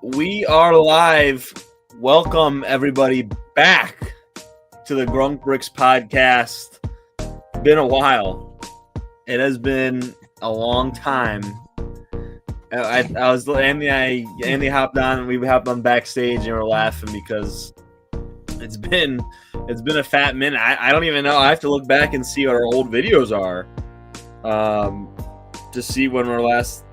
We are live. Welcome, everybody, back to the Grunk Bricks podcast. Been a while. It has been a long time. Andy hopped on. We hopped on backstage and we're laughing because it's been a fat minute. I don't even know. I have to look back and see what our old videos are, to see when we're last.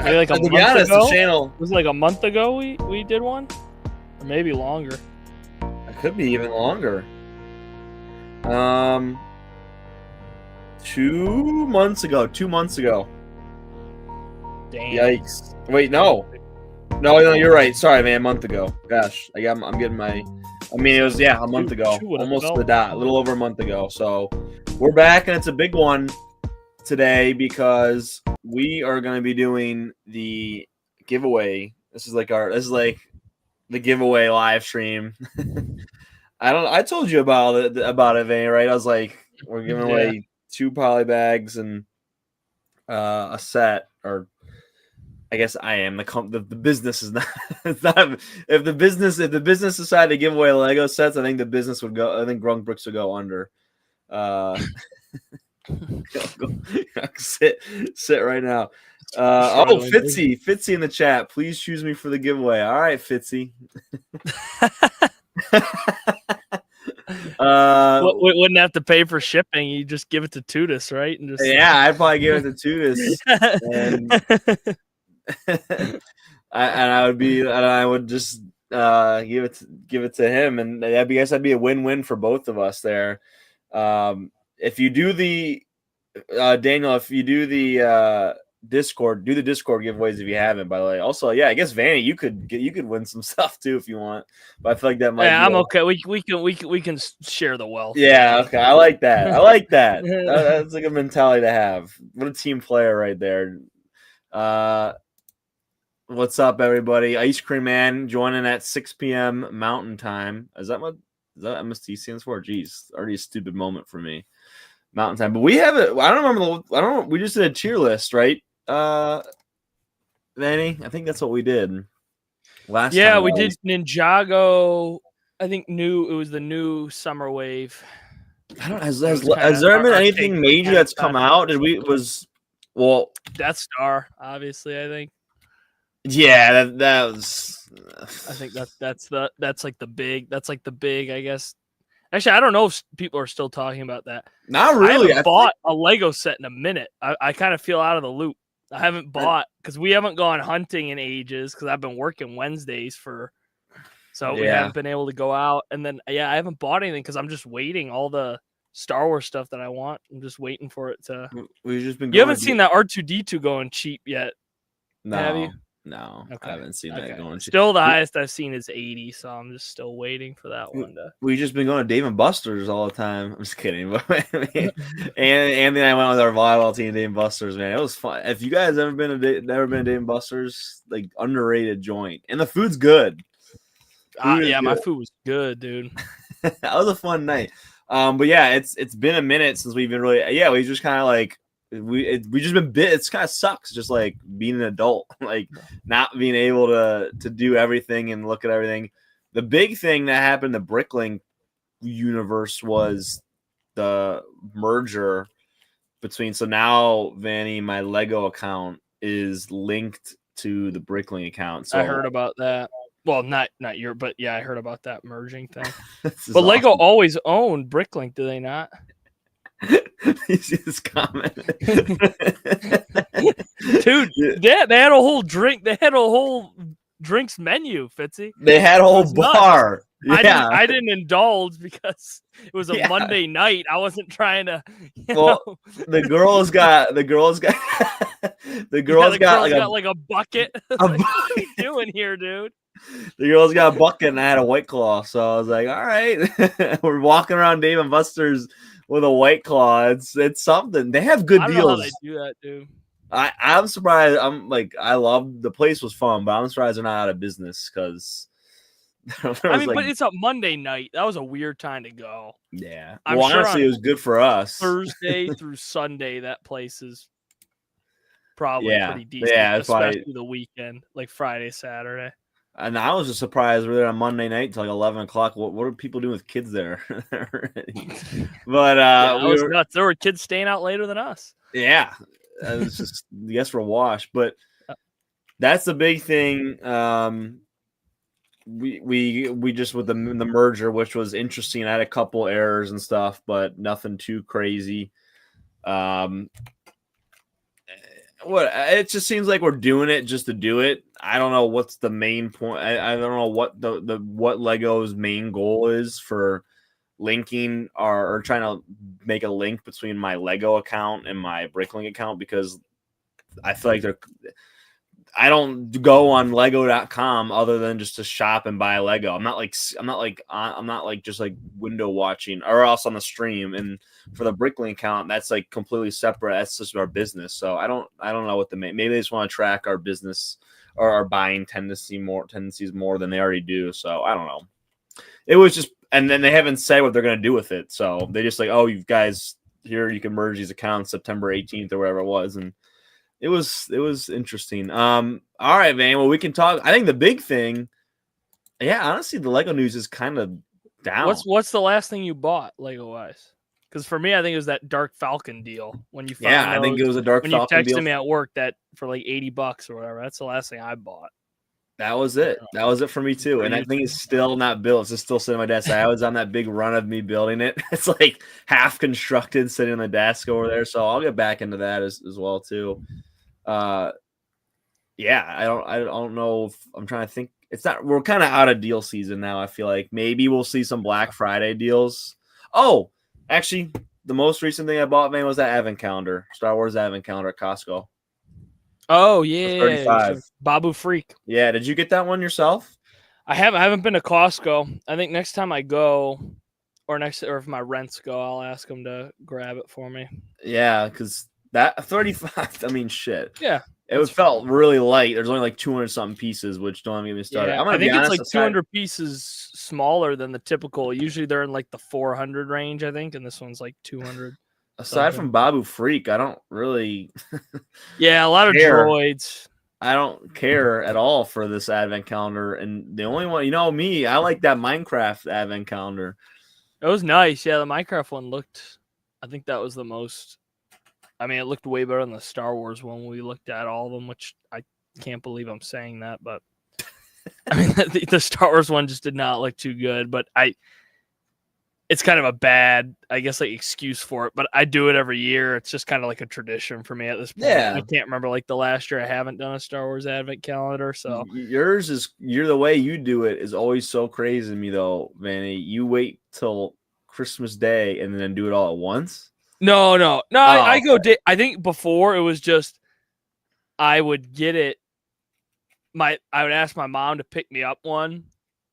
Maybe like a to month be honest, ago? the channel. It was like a month ago we did one, or maybe longer. It could be even longer. 2 months ago. 2 months ago. Damn. Yikes! Wait, no, you're right. Sorry, man. A month ago. Gosh, I'm getting my. I mean, it was a month ago, almost to the dot, a little over a month ago. So we're back, and it's a big one today because we are going to be doing the giveaway. This is like the giveaway live stream. I told you about it, Vanny, right? I was like, we're giving away 2 poly bags and a set, or I guess I am the business is not. It's not if the business decided to give away Lego sets, I think the business would go. I think Grunk Bricks would go under. Sit right now. Fitzy in the chat. Please choose me for the giveaway. All right, Fitzy. Wouldn't have to pay for shipping. You just give it to Tutis, right? And just I'd probably give it to Tutis, and I would just give it to him, and I guess that'd be a win-win for both of us there. If you do the Daniel, if you do the Discord, do the Discord giveaways if you haven't. By the way, also, I guess Vanny, you could win some stuff too if you want. But I feel like that might. Yeah, I'm okay. We can share the wealth. Yeah, okay. I like that. That's like a mentality to have. What a team player right there. What's up, everybody? Ice Cream Man joining at 6 p.m. Mountain Time. Is that MST stands for? Jeez, already a stupid moment for me. Mountain Time, but we have it. I don't remember. We just did a tier list, right? Vanny, I think that's what we did last time. Yeah, we did Ninjago. I think it was the new Summer Wave. I don't. Has there been anything major that's come out? Death Star, obviously. I think. Yeah, that was. I think that's like the big. I guess. Actually, I don't know if people are still talking about that. Not really. I haven't bought a Lego set in a minute. I kind of feel out of the loop. I haven't bought because we haven't gone hunting in ages because I've been working Wednesdays we haven't been able to go out. And then I haven't bought anything because I'm just waiting all the Star Wars stuff that I want. I'm just waiting for it to. We've just been. You haven't seen that R2D2 going cheap yet, no. Have you? No, okay. I haven't seen that going. Still, the highest I've seen is 80, so I'm just still waiting for that one to. We've just been going to Dave & Buster's all the time. I'm just kidding, but and Andy and I went with our volleyball team, Dave & Buster's. Man, it was fun. If you guys ever been to Dave & Buster's, like underrated joint, and the food's good. My food was good, dude. That was a fun night. But yeah, it's been a minute since we've been really. Yeah, we just kind of like. We just been bit. It's kind of sucks just like being an adult, like not being able to do everything and look at everything. The big thing that happened in the Bricklink universe was the merger between. So now, Vanny, my Lego account is linked to the Bricklink account. So I heard about that. Well, not your, but yeah, I heard about that merging thing. But awesome. Lego always owned Bricklink, do they not? You see this comment? Dude, they had a whole drink. They had a whole drinks menu, Fitzy. They had a whole bar. Yeah. I didn't indulge because it was a Monday night. I wasn't trying to. The girls got like a bucket. What are you doing here, dude? The girls got a bucket and I had a White Claw, so I was like, all right. We're walking around Dave & Buster's with a White Claw. It's something. They have good deals. I don't know how they do that, dude. I'm surprised. I love the place was fun, but I'm surprised they're not out of business because. But it's a Monday night. That was a weird time to go. Yeah. Honestly, it was good for us. Thursday through Sunday, that place is probably pretty decent. Yeah, especially the weekend, like Friday, Saturday. And I was just surprised we were there on Monday night until like 11 o'clock. What are people doing with kids there? But it was nuts. There were kids staying out later than us. Yeah, it was just I guess for a wash. But that's the big thing. We just with the merger, which was interesting. I had a couple errors and stuff, but nothing too crazy. What it just seems like we're doing it just to do it. I don't know what's the main point. I don't know what what Lego's main goal is for linking or trying to make a link between my Lego account and my Bricklink account, because I feel like I don't go on lego.com other than just to shop and buy Lego. I'm not like just like window watching or else on the stream. And for the Bricklink account, that's like completely separate. That's just our business. So I don't know what maybe they just want to track our business or our buying tendencies more than they already do. So I don't know. It was just, and then they haven't said what they're going to do with it. So they just like, oh, you guys here, you can merge these accounts September 18th or whatever it was. And it was interesting. All right, man. Well, we can talk. I think the big thing, honestly, the Lego news is kind of down. What's the last thing you bought Lego wise? Because for me, I think it was that Dark Falcon deal when you found I think it was a Dark Falcon deal. You texted me at work that for like $80 or whatever. That's the last thing I bought. That was it. That was it for me too. And that thing is still not built. It's just still sitting on my desk. I was on that big run of me building it. It's like half constructed, sitting on the desk over there. So I'll get back into that as well too. I don't know if I'm trying to think. We're kind of out of deal season now. I feel like maybe we'll see some Black Friday deals. Oh, actually, the most recent thing I bought, man, was that Advent calendar, Star Wars Advent calendar at Costco. Oh yeah, 35. Babu Freak. Yeah, did you get that one yourself? I haven't been to Costco. I think next time I go, or if my rents go, I'll ask them to grab it for me. Yeah, because that 35. I mean, shit. Yeah, it felt really light. There's only like 200 something pieces, which don't even get me started. Yeah, I think it's like 200 pieces smaller than the typical. Usually they're in like the 400 range, I think, and this one's like 200. Aside from Babu Freak, I don't really. Yeah, a lot of droids. I don't care at all for this Advent calendar, and the only one, me, I like that Minecraft Advent calendar. It was nice. Yeah, the Minecraft one looked. I think that was the most. I mean, it looked way better than the Star Wars one. We looked at all of them, which I can't believe I'm saying that, but I mean, the Star Wars one just did not look too good. But it's kind of a bad, I guess, like excuse for it. But I do it every year. It's just kind of like a tradition for me at this point. Yeah, I can't remember like the last year I haven't done a Star Wars Advent calendar. So you're the way you do it is always so crazy to me, though, Manny. You wait till Christmas Day and then do it all at once. No. I go. I think before it was just I would get it. I would ask my mom to pick me up one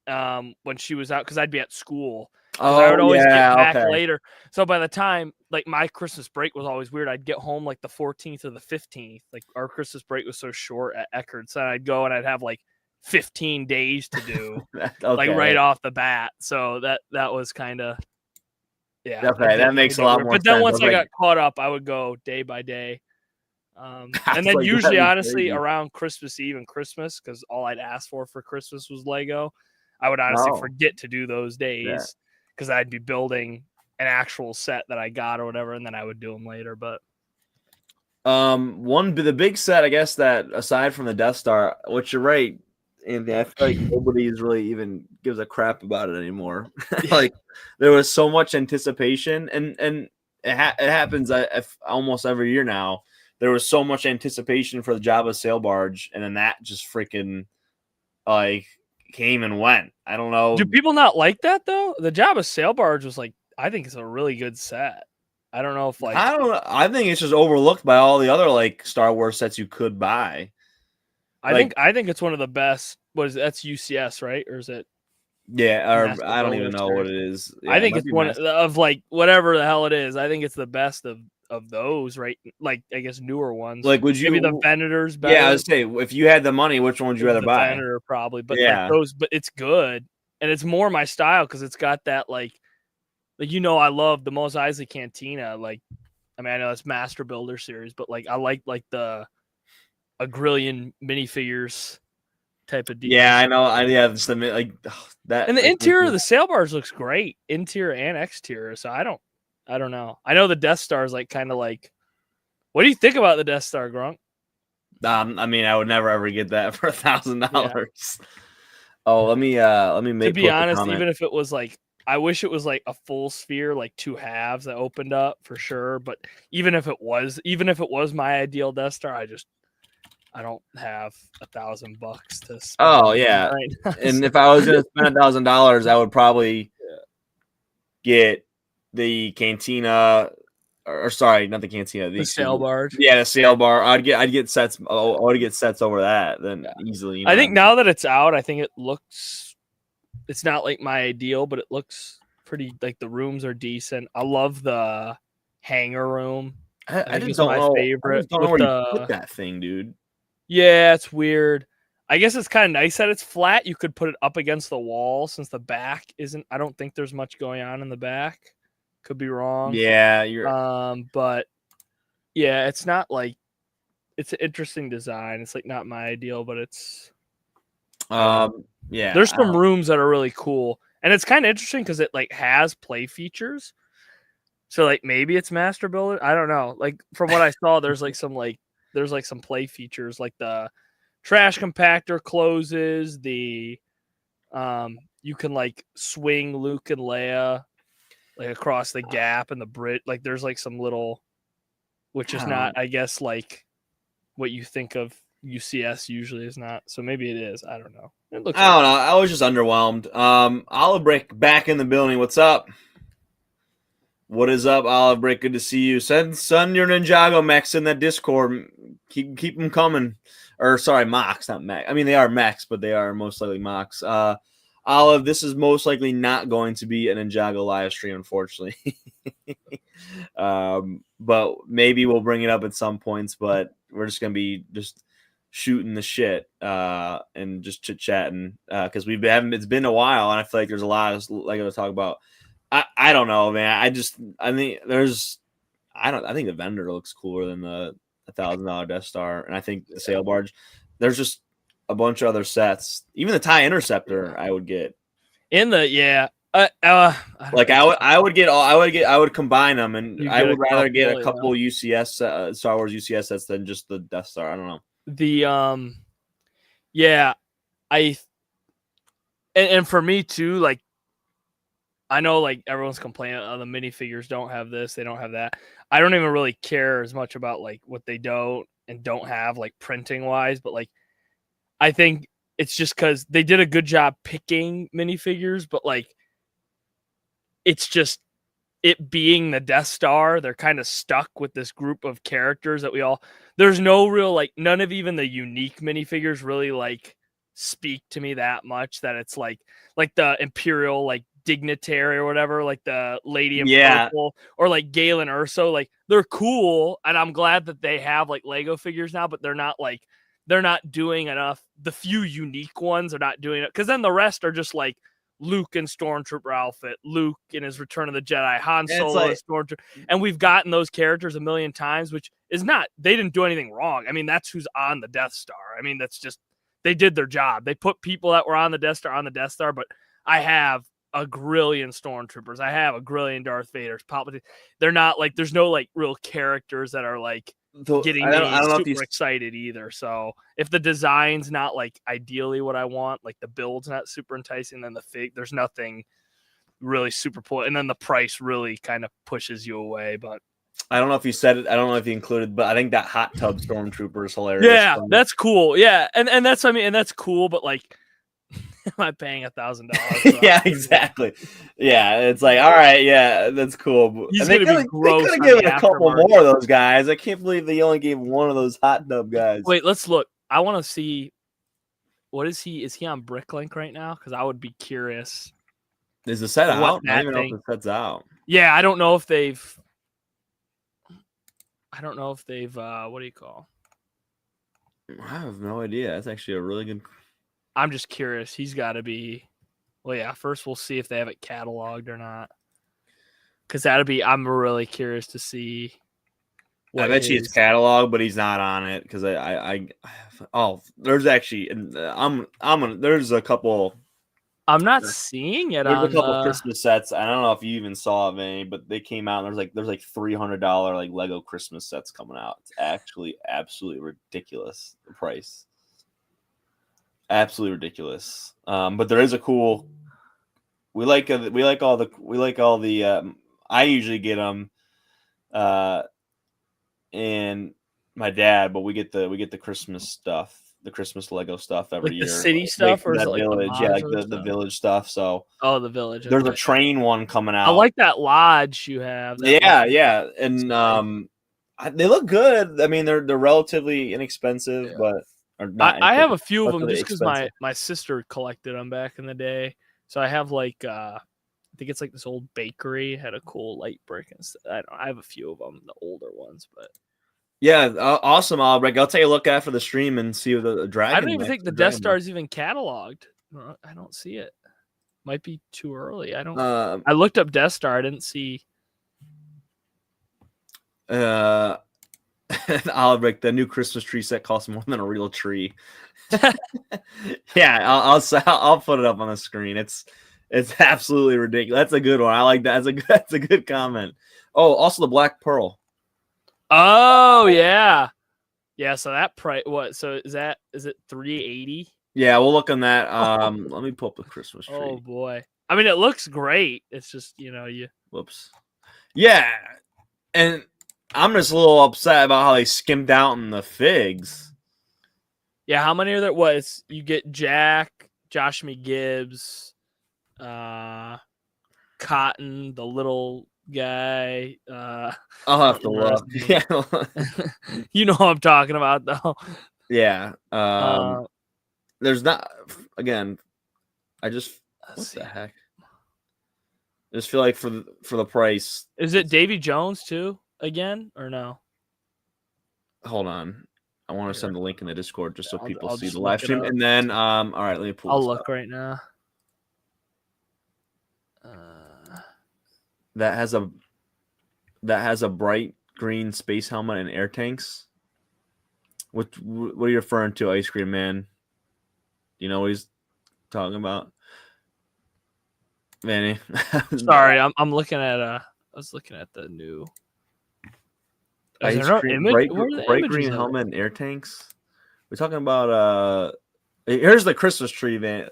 when she was out because I'd be at school. I would always get back later. So by the time like my Christmas break was always weird, I'd get home like the 14th or the 15th. Like our Christmas break was so short at Eckerd, so I'd go and I'd have like 15 days to do, like right off the bat. So that was kind of. Yeah, okay, that makes a lot more sense. But then once I got caught up, I would go day by day. And then usually, honestly, around Christmas Eve and Christmas, because all I'd ask for Christmas was Lego, I would honestly forget to do those days because I'd be building an actual set that I got or whatever, and then I would do them later. But the big set, I guess, that aside from the Death Star, which you're right, Anthony, I feel like nobody's really even gives a crap about it anymore. Like there was so much anticipation, and it happens almost every year now. There was so much anticipation for the Jabba sail barge, and then that just freaking like came and went. I don't know. Do people not like that though? The Jabba sail barge was like, I think it's a really good set. I don't know if like I think it's just overlooked by all the other like Star Wars sets you could buy. I think it's one of the best. That's UCS, right? Or is it? Yeah, or I don't even know what it is. Yeah, I think it's one of like whatever the hell it is. I think it's the best of those, right? Like I guess newer ones. Like would you maybe the Venators better? Yeah, I would say if you had the money, which one would you rather buy? Venator probably, but like those. But it's good and it's more my style because it's got that like I love the Mos Eisley Cantina. Like I mean I know it's Master Builder series, but like I like the a Grillion minifigures type of deal. Yeah, I know. Yeah, just like that. And the interior of the sail bars looks great, interior and exterior. So I don't know. I know the Death Star is like kind of like. What do you think about the Death Star, Grunk? I mean, I would never ever get that for $1,000. Oh, let me make. To be honest, even if it was like, I wish it was like a full sphere, like 2 halves that opened up for sure. But even if it was my ideal Death Star, I don't have $1,000 to spend. Oh yeah, right. And if I was gonna spend $1,000, I would probably get the Cantina, or sorry, not the Cantina, the sail barge. Yeah, the sail bar. I'd get sets. I would get sets over that then easily. I think now that it's out, I think it looks. It's not like my ideal, but it looks pretty. Like the rooms are decent. I love the hangar room. I just don't know. Favorite. I just don't know where you put that thing, dude. Yeah, it's weird. I guess it's kind of nice that it's flat. You could put it up against the wall since the back isn't. I don't think there's much going on in the back. Could be wrong. Yeah, you're. But yeah, it's not like it's an interesting design. It's like not my ideal, but it's. Yeah. There's some rooms that are really cool, and it's kind of interesting because it like has play features. So like maybe it's Master Builder. I don't know. Like from what I saw, there's some play features like the trash compactor closes. The you can like swing Luke and Leia like across the gap and the bridge. Like there's like some little, which is not, I guess, like what you think of UCS usually is not. So maybe it is. I don't know. I don't know. I was just underwhelmed. Olive Brick back in the building. What's up? What is up, Olive Brick? Good to see you. Send your Ninjago mechs in that Discord. Keep them coming. Or sorry, mocks, not mech. I mean, they are mechs, but they are most likely mocks. Olive, this is most likely not going to be an Ninjago live stream, unfortunately. But maybe we'll bring it up at some points. But we're just gonna be just shooting the shit and just chit chatting because it's been a while, and I feel like there's a lot of to talk about. I don't know, man. I think the vendor looks cooler than the $1,000 Death Star, and I think the sail barge. There's just a bunch of other sets. Even the TIE Interceptor, I would get. I would combine them, and I would rather get a couple UCS Star Wars UCS sets than just the Death Star. I don't know. And for me too, like. I know like everyone's complaining the minifigures don't have this, they don't have that. I don't even really care as much about like what they don't and don't have like printing wise, but like I think it's just because they did a good job picking minifigures, but like it's just it being the Death Star, they're kind of stuck with this group of characters that there's no real like none of even the unique minifigures really like speak to me that much that it's like the Imperial like dignitary or whatever, like the lady in purple or like Galen Erso, like they're cool, and I'm glad that they have like Lego figures now, but they're not doing enough. The few unique ones are not doing it because then the rest are just like Luke in Stormtrooper outfit, Luke in his Return of the Jedi, Han Solo Stormtrooper, and we've gotten those characters a million times, which is not, they didn't do anything wrong. I mean, that's who's on the Death Star. I mean, that's just, they did their job. They put people that were on the Death Star, but I have a grillion Stormtroopers. I have a grillion Darth Vaders. Palpatine. They're not like, there's no like real characters that are like getting me super excited either. So if the design's not like ideally what I want, like the build's not super enticing, then there's nothing really super and then the price really kind of pushes you away. But I don't know if you said it. I don't know if you included, but I think that hot tub Stormtrooper is hilarious. Yeah, that's cool. Yeah, and that's and that's cool. But like, am I paying $1,000? Yeah, exactly. Yeah, it's like, all right, yeah, that's cool. He's gonna be gross. They could have given a couple more of those guys. I can't believe they only gave one of those hot tub guys. Wait, let's look. I want to see. What is he? Is he on Bricklink right now? Because I would be curious. Is the set out? I don't even know if the set's out. Yeah, I don't know if they've. What do you call? I have no idea. That's actually a really good. I'm just curious. He's got to be. Well, yeah. First, we'll see if they have it cataloged or not. Because I'm really curious to see I bet you it's catalog, but he's not on it because there's actually there's a couple. I'm not seeing it. There's a couple Christmas sets. I don't know if you even saw it, Vinny, but they came out and there's like $300 like Lego Christmas sets coming out. It's actually absolutely ridiculous, the price. Absolutely ridiculous. But there is a cool. We like all the. I usually get them, and my dad, but we get the Christmas stuff. The Christmas Lego stuff every year. The city stuff or that village, the village stuff. So the village. There's a train one coming out. I like that lodge you have. Yeah, and they look good. I mean, they're relatively inexpensive, but I have a few of them just because my sister collected them back in the day. So I have like I think it's like this old bakery had a cool light brick and stuff. I have a few of them, the older ones, but. Yeah, awesome, Albrecht. I'll take a look after the stream and see the dragon. I don't even think the Death Star is even cataloged. I don't see it. Might be too early. I don't. I looked up Death Star. I didn't see. Albrecht, the new Christmas tree set costs more than a real tree. Yeah, I'll put it up on the screen. It's absolutely ridiculous. That's a good one. I like that. That's a good comment. Oh, also the Black Pearl. Oh yeah. So that price, what? So is it $380? Yeah, we'll look on that. Let me pull up the Christmas tree. Oh boy. I mean, it looks great. It's just, you. Whoops. Yeah, and I'm just a little upset about how they skimmed out on the figs. Yeah, how many are there? What? You get Jack, Josh McGibbs, Cotton, the little guy. I'll have to look. Yeah. You know what I'm talking about, though. Yeah. There's not. Again, what the heck? I just feel like for the price. Is it Davy Jones too again or no? Hold on. I want to send the link in the Discord just so people see the live stream. And then all right, let me pull. I'll look right now. That has a bright green space helmet and air tanks. What are you referring to, Ice Cream Man? You know what he's talking about? Manny. Sorry, I'm looking at I was looking at the new Ice cream, bright green helmet and air tanks. We're talking about here's the Christmas tree van.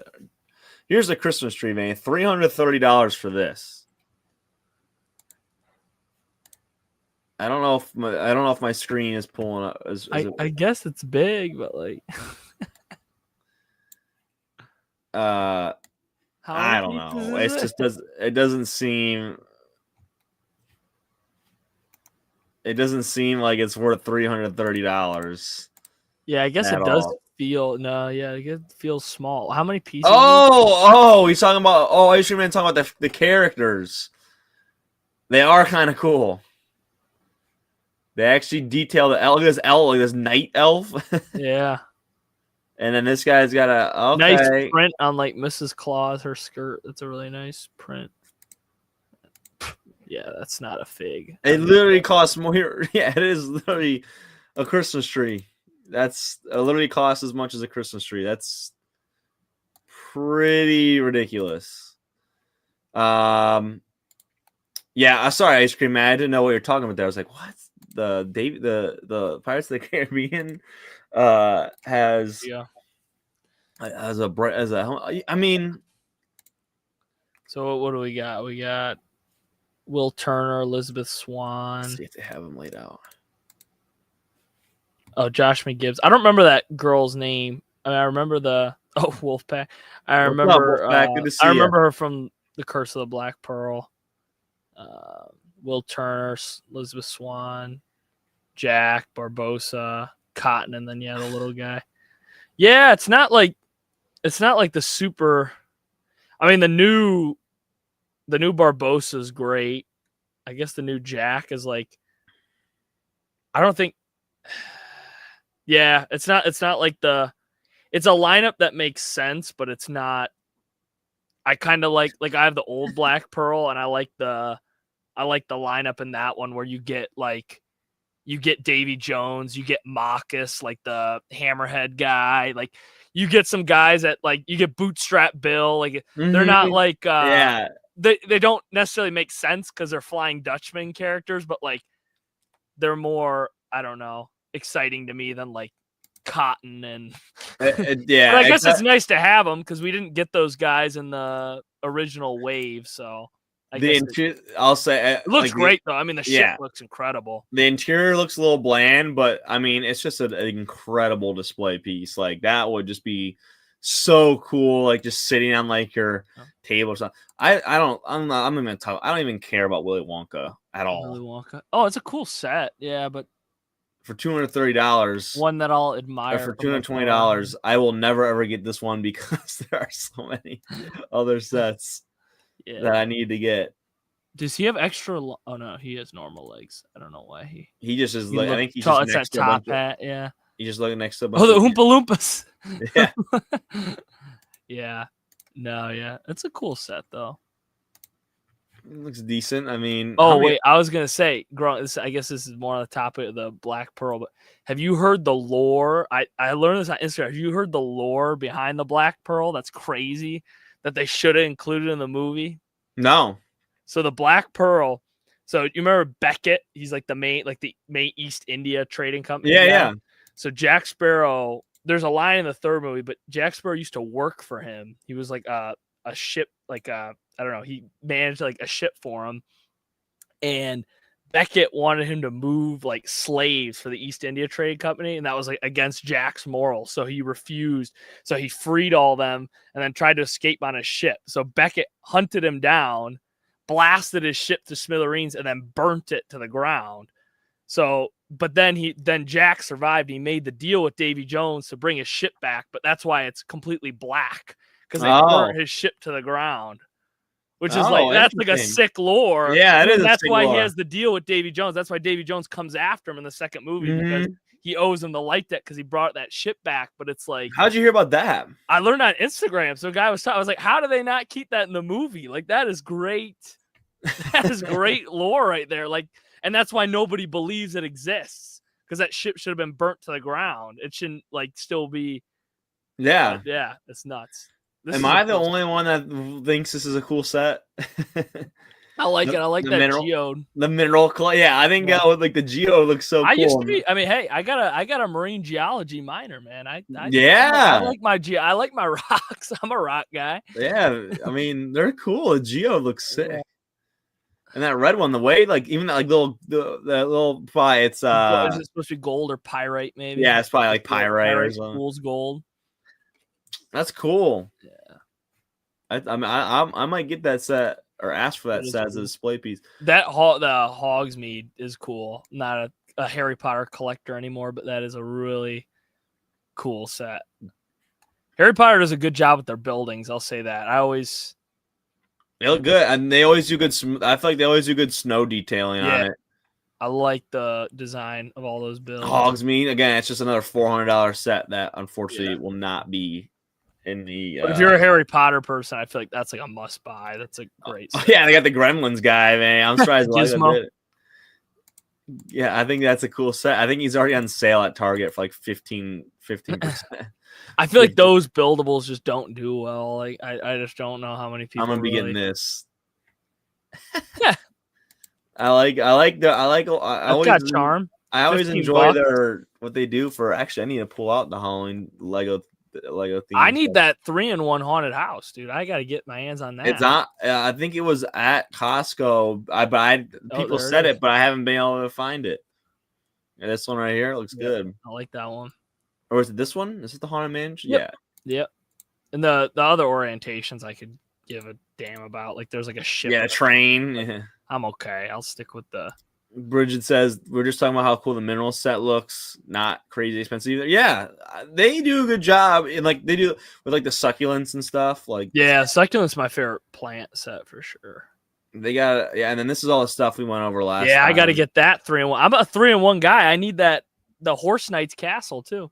Here's the Christmas tree van. $330 for this. I don't know if my screen is pulling up. I guess it's big, but like I don't know. It doesn't seem like it's worth $330. Yeah, I guess it does feel it feels small. How many pieces? He's talking about I should have been talking about the characters. They are kind of cool. They actually detail the elf. This night elf. Yeah. And then this guy's got a nice print on like Mrs. Claus, her skirt. That's a really nice print. Yeah, that's not a fig. It literally costs more. Yeah, it is literally a Christmas tree. It literally costs as much as a Christmas tree. That's pretty ridiculous. Yeah, sorry, Ice Cream Man. I didn't know what you're talking about there. I was like, what? The Pirates of the Caribbean has I mean, so what do we got? We got Will Turner, Elizabeth Swann. Let's see if they have them laid out. Oh, Josh McGibbs. I don't remember that girl's name. I mean, I remember Wolfpack. I remember I remember her from The Curse of the Black Pearl. Will Turner, Elizabeth Swann, Jack, Barbosa, Cotton, and then the little guy. Yeah, it's not like the super. I mean, the new Barbosa is great. I guess the new Jack is like. I don't think. Yeah, it's not like the. It's a lineup that makes sense, but it's not. I kind of like I have the old Black Pearl, and I like the lineup in that one where you get like you get Davy Jones, you get Marcus, like the Hammerhead guy, like you get some guys that like you get Bootstrap Bill, like they're not like they don't necessarily make sense because they're Flying Dutchman characters, but like they're more, I don't know, exciting to me than like Cotton and yeah. But I guess it's nice to have them because we didn't get those guys in the original wave, so. I'll say it looks great though. I mean, the ship looks incredible. The interior looks a little bland, but I mean, it's just an incredible display piece. Like that would just be so cool. Like just sitting on like your table or something. I don't even care about Willy Wonka at all. Willy Wonka. Oh, it's a cool set. Yeah, but for $230, one that I'll admire. For $220, I will never ever get this one because there are so many other sets. That I need to get. Does he have extra? Oh no, he has normal legs. I don't know why he just is. I think he's just next to top hat. Yeah, he's just looking next to. The Oompa Loompas. Yeah. Yeah. No. Yeah, it's a cool set though. It looks decent. I mean. Oh wait, I was gonna say, I guess this is more on the topic of the Black Pearl. But have you heard the lore? I learned this on Instagram. Have you heard the lore behind the Black Pearl? That's crazy. That they should have included in the movie? No. So the Black Pearl. So you remember Beckett? He's like the main East India trading company. Yeah. So Jack Sparrow. There's a line in the third movie, but Jack Sparrow used to work for him. He was like a ship, like I don't know. He managed like a ship for him, and Beckett wanted him to move like slaves for the East India Trade Company, and that was like against Jack's morals. So he refused. So he freed all them and then tried to escape on his ship. So Beckett hunted him down, blasted his ship to smithereens, and then burnt it to the ground. So, but then Jack survived. He made the deal with Davy Jones to bring his ship back, but that's why it's completely black because they burnt his ship to the ground. Which is that's like a sick lore. Yeah, it is. That's why he has the deal with Davy Jones. That's why Davy Jones comes after him in the second movie because he owes him the light debt because he brought that ship back. But it's like, how'd you hear about that? I learned on Instagram. So a guy was talking. I was like, how do they not keep that in the movie? Like that is great. That is great lore right there. Like, and that's why nobody believes it exists because that ship should have been burnt to the ground. It shouldn't like still be. Yeah. Yeah, it's nuts. Am I the only one that thinks this is a cool set? I like it. I like that geode. The mineral clay. Yeah, I think like the geode looks so cool. I used to be. I mean, hey, I got a marine geology minor, man. I like my rocks. I'm a rock guy. Yeah, I mean they're cool. The geode looks sick. Yeah. And that red one, the way like even like the little probably it's is it supposed to be gold or pyrite maybe? Yeah, it's probably like pyrite or something. Fool's gold. That's cool. Yeah. I might get that set or ask for that set as a display piece. The Hogsmeade is cool. Not a Harry Potter collector anymore, but that is a really cool set. Harry Potter does a good job with their buildings. I'll say that. They look good, and they always do good. I feel like they always do good snow detailing on it. I like the design of all those buildings. Hogsmeade again. It's just another $400 set that unfortunately will not be in the. But if you're a Harry Potter person, I feel like that's like a must buy. That's a great set. Yeah, they got the Gremlins guy, man. I'm surprised. Yeah, I think that's a cool set. I think he's already on sale at Target for like 15%. I feel like those buildables just don't do well. Like I just don't know how many people. I'm gonna be getting this. I always charm. I always enjoy what they do for. Actually, I need to pull out the Halloween Lego theme. I need that 3-in-1 haunted house, dude. I got to get my hands on that. It's not. I think it was at Costco. People said it, but I haven't been able to find it. And this one right here looks good. I like that one. Or is it this one? Is it the Haunted Mansion? Yep. Yeah. Yep. And the other orientations I could give a damn about. Like there's like a ship. Yeah, a train. Yeah. I'm okay. I'll stick with the. Bridget says we're just talking about how cool the mineral set looks. Not crazy expensive either. Yeah, they do a good job. And like they do with like the succulents and stuff. Like succulents my favorite plant set for sure. They got and then this is all the stuff we went over last. Yeah, time. I got to get that 3-in-1. I'm a 3-in-1 guy. I need the Horse Knight's castle too.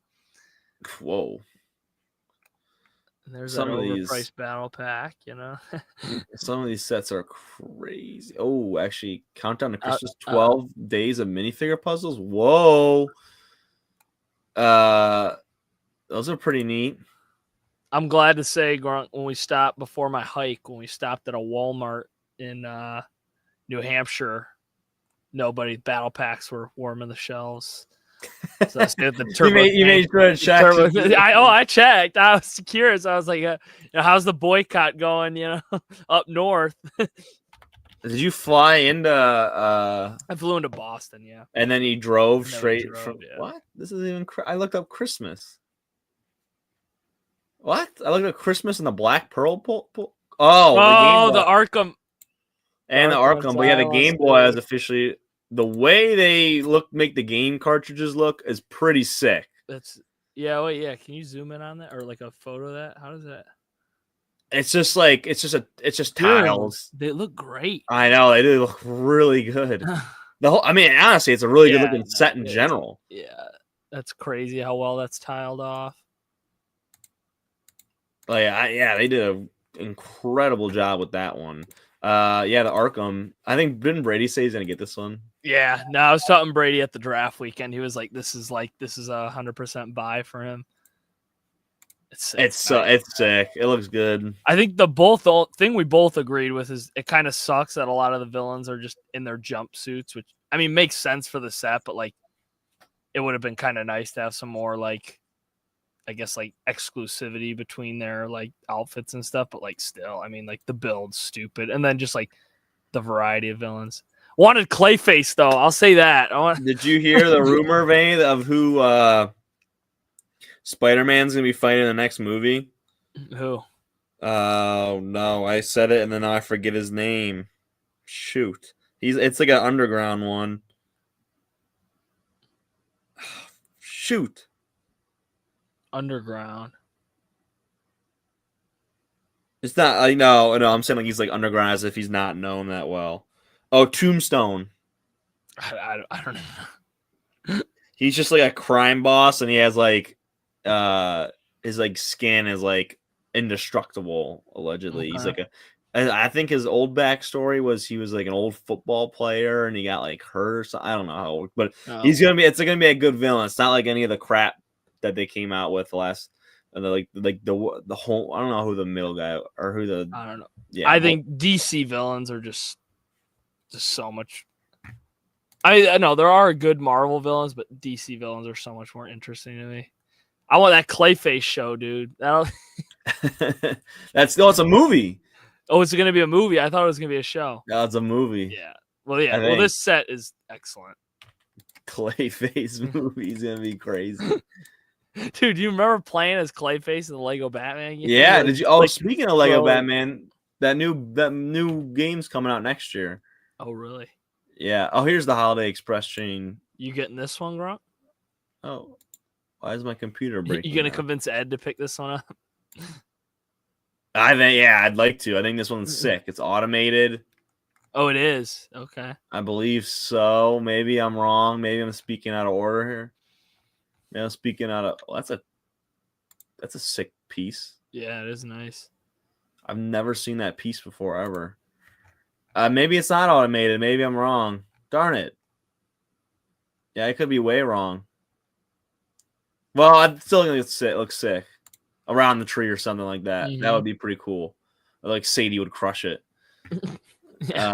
Whoa. And there's that overpriced battle pack, you know. Some of these sets are crazy. Oh, actually, Countdown to Christmas, 12 days of minifigure puzzles. Whoa. Those are pretty neat. I'm glad to say, Grunt, when we stopped before my hike, when we stopped at a Walmart in New Hampshire, nobody battle packs were warming the shelves. So I said the turbo. you made sure to check. I checked. I was curious. I was like, how's the boycott going? You know, up north. Did you fly into? I flew into Boston, yeah. And then you drove straight from. Yeah. What? This is even. I looked up Christmas. What? I looked at Christmas and the Black Pearl. Oh, the Arkham. And the Arkham, but yeah, the Game Boy is officially. The way they make the game cartridges look is pretty sick. Yeah. Can you zoom in on that or like a photo of that? How does that? It's just tiles. They look great. I know they do look really good. Honestly, it's a really good looking set in general. Yeah, that's crazy how well that's tiled off. Oh yeah, they did an incredible job with that one. The Arkham. I think didn't Brady say he's gonna get this one? Yeah, no, I was talking Brady at the draft weekend. He was like, "This is a 100% buy for him." It's sick. It looks good. I think the thing we both agreed with is it kind of sucks that a lot of the villains are just in their jumpsuits, which I mean makes sense for the set, but like it would have been kind of nice to have some more like I guess like exclusivity between their like outfits and stuff, but like still, I mean like the build's stupid, and then just like the variety of villains. Wanted Clayface though, I'll say that. Did you hear the rumor, Vane, of who Spider-Man's gonna be fighting in the next movie? Who? Oh no, I said it and then I forget his name. Shoot, it's like an underground one. Shoot. Underground. It's not like no. I'm saying like he's like underground as if he's not known that well. Oh, Tombstone. I don't know. He's just like a crime boss, and he has like his like skin is like indestructible. Allegedly, he's like I think his old backstory was he was like an old football player, and he got like hurt or something. I don't know how, but it's gonna be a good villain. It's not like any of the crap that they came out with last. And the whole I don't know who the middle guy or who the I don't know. Yeah, I think DC villains are just so much. I know there are good Marvel villains, but DC villains are so much more interesting to me. I want that Clayface show, dude. It's a movie. Oh, it's gonna be a movie. I thought it was gonna be a show. No, it's a movie. Yeah. Well, yeah. Well, this set is excellent. Clayface movie is gonna be crazy. Dude, do you remember playing as Clayface in the Lego Batman game? Yeah, did you? Oh, speaking of Lego Batman, that new game's coming out next year. Oh, really? Yeah. Oh, here's the Holiday Express chain. You getting this one, Gronk? Oh, why is my computer breaking? You gonna convince Ed to pick this one up? I think I'd like to. I think this one's sick. It's automated. Oh, it is. Okay. I believe so. Maybe I'm wrong. Maybe I'm speaking out of order here. Now speaking out of that's a sick piece. Yeah, it is nice. I've never seen that piece before ever. Maybe it's not automated. Maybe I'm wrong. Darn it. Yeah, I could be way wrong. Well, I'm still gonna look sick around the tree or something like that. Mm-hmm. That would be pretty cool. Or like Sadie would crush it. Yeah.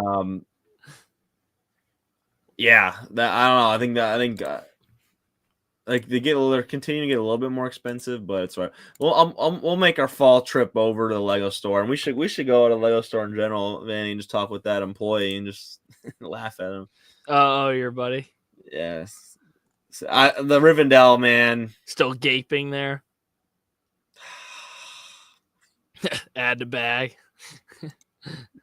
Yeah. That I don't know. I think. Like they're continuing to get a little bit more expensive, but it's right. Well, we'll make our fall trip over to the Lego store, and we should go to the Lego store in general, Vanny, and just talk with that employee and just laugh at him. Oh, your buddy. Yes, the Rivendell man still gaping there. Add the bag.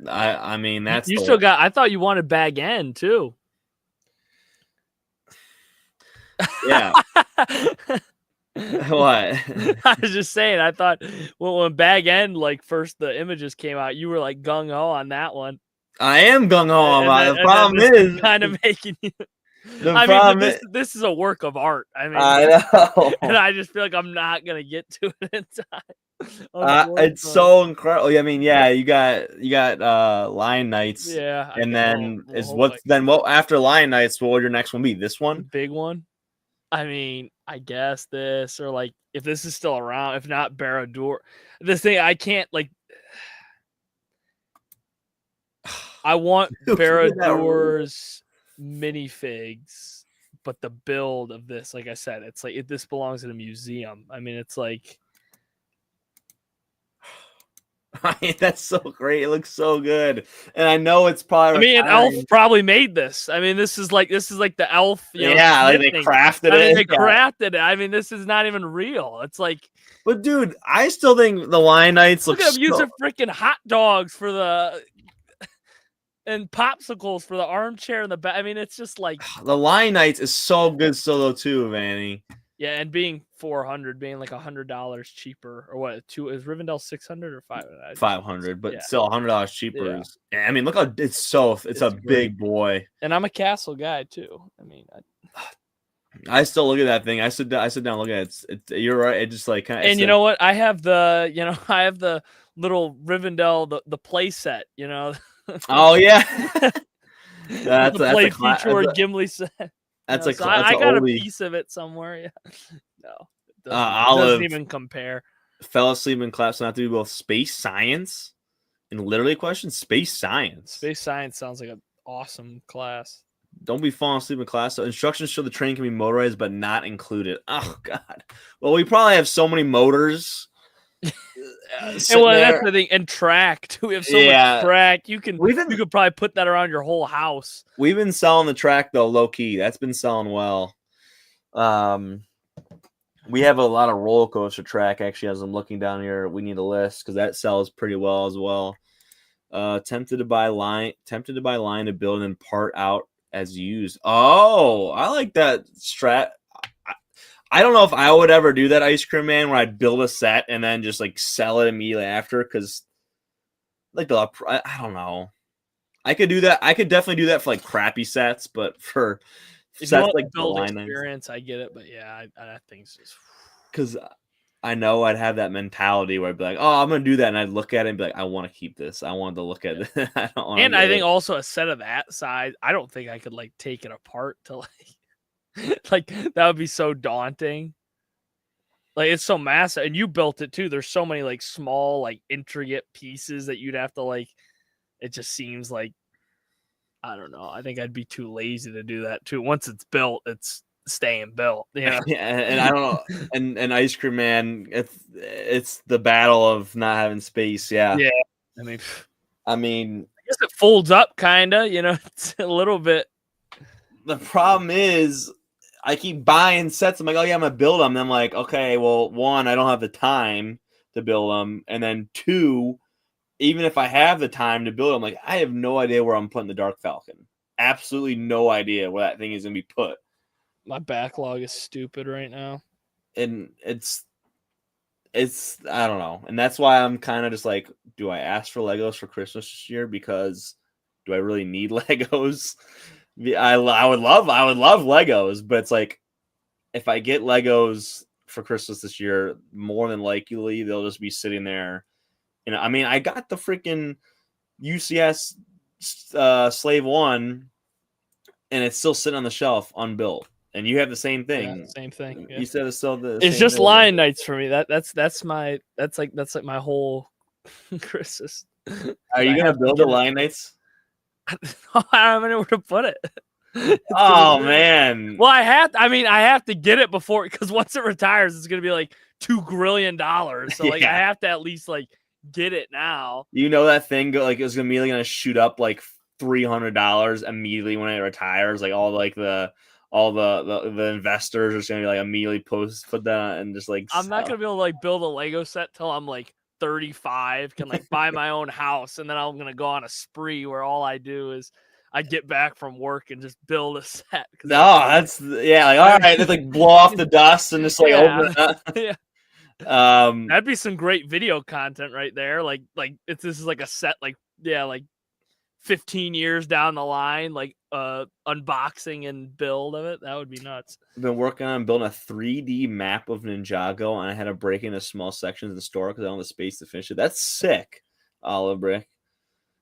I mean that's you still got. I thought you wanted Bag End too. Yeah. What? I was just saying. I thought when Bag End first the images came out, you were like gung ho on that one. I am gung ho on that. The problem is kind of making you. This is a work of art. I mean, I know, and I just feel like I'm not gonna get to it in time. It's so incredible. I mean, yeah, you got Lion Knights. Yeah, and then what after Lion Knights? What would your next one be? This one, the big one. I mean, I guess this, or like if this is still around, if not Barad-dûr. This thing I can't like. I want Barad-dûr's minifigs, but the build of this, like I said, it's like this belongs in a museum. I mean, it's like. I mean, that's so great. It looks so good, and I know it's probably. I mean, an elf probably made this. I mean, this is like the elf. Yeah, like they crafted it. They crafted it. I mean, this is not even real. It's like. But dude, I still think the Lion Knights look at them using freaking hot dogs for the. And popsicles for the armchair in the back. I mean, it's just like the Lion Knights is so good solo too, Vanny. Yeah, and being $400, being like $100 cheaper, or what? Is Rivendell 600 or 500? 500, but still $100 cheaper. Yeah. I mean, look how it's a great. Big boy. And I'm a castle guy too. I mean, I still look at that thing. I sit down, look at it. It's you're right. It just like kind of. And you know what? I have the little Rivendell the play set. Oh yeah, that's the play feature Gimli set. That's so I got a piece of it somewhere. Yeah, no, it doesn't even compare. Fell asleep in class, not to be both space science and literally a question. Space science. Space science sounds like an awesome class. Don't be falling asleep in class. So instructions show the train can be motorized, but not included. Oh God. Well, we probably have so many motors. And that's the thing. And track too. We have so much track. You could probably put that around your whole house. We've been selling the track though, low key. That's been selling well. We have a lot of roller coaster track actually. As I'm looking down here, we need a list because that sells pretty well as well. Tempted to buy line to build and part out as used. Oh, I like that strat. I don't know if I would ever do that, Ice Cream Man, where I'd build a set and then just like sell it immediately after. Because, like, I don't know. I could do that. I could definitely do that for like crappy sets, but for sets like build experience, I get it. But yeah, I think it's just because I know I'd have that mentality where I'd be like, "Oh, I'm gonna do that," and I'd look at it and be like, "I want to keep this. I want to look at it." I think also a set of that size, I don't think I could like take it apart to like. Like that would be so daunting. Like it's so massive, and you built it too. There's so many like small, like intricate pieces that you'd have to like. It just seems like I don't know. I think I'd be too lazy to do that too. Once it's built, it's staying built. Yeah, and I don't know. And Ice Cream Man, it's the battle of not having space. Yeah. I mean, I guess it folds up, kinda. It's a little bit. The problem is. I keep buying sets. I'm like, oh yeah, I'm gonna build them. And I'm like, okay, well, one, I don't have the time to build them, and then two, even if I have the time to build them, like I have no idea where I'm putting the Dark Falcon. Absolutely no idea where that thing is gonna be put. My backlog is stupid right now, and it's I don't know, and that's why I'm kind of just like, do I ask for Legos for Christmas this year? Because do I really need Legos? I would love Legos, but it's like if I get Legos for Christmas this year, more than likely they'll just be sitting there. I mean, I got the freaking UCS Slave 1, and it's still sitting on the shelf unbuilt. And you have the same thing. Yeah, same thing. Yeah. You said it's still the. It's just Lion Knights for me. That's my whole Christmas. Are you gonna build the Lion Knights? I don't have anywhere to put it. Oh man! Well, I have to get it before, because once it retires, it's gonna be like $2 grillion. So like, I have to at least like get it now. That thing it's immediately gonna shoot up like $300 immediately when it retires. Like all the investors are just gonna be like immediately put that and just like. I'm not gonna be able to like build a Lego set till I'm like 35, can like buy my own house, and then I'm gonna go on a spree where all I do is I get back from work and just build a set. No, that's all right. It's like blow off the dust and just like open it up. Yeah. That'd be some great video content right there. Like this is like a set, like 15 years down the line, like unboxing and build of it. That would be nuts. I've been working on building a 3D map of Ninjago, and I had to break into small sections of the store because I don't have the space to finish it. That's sick, Olive Brick.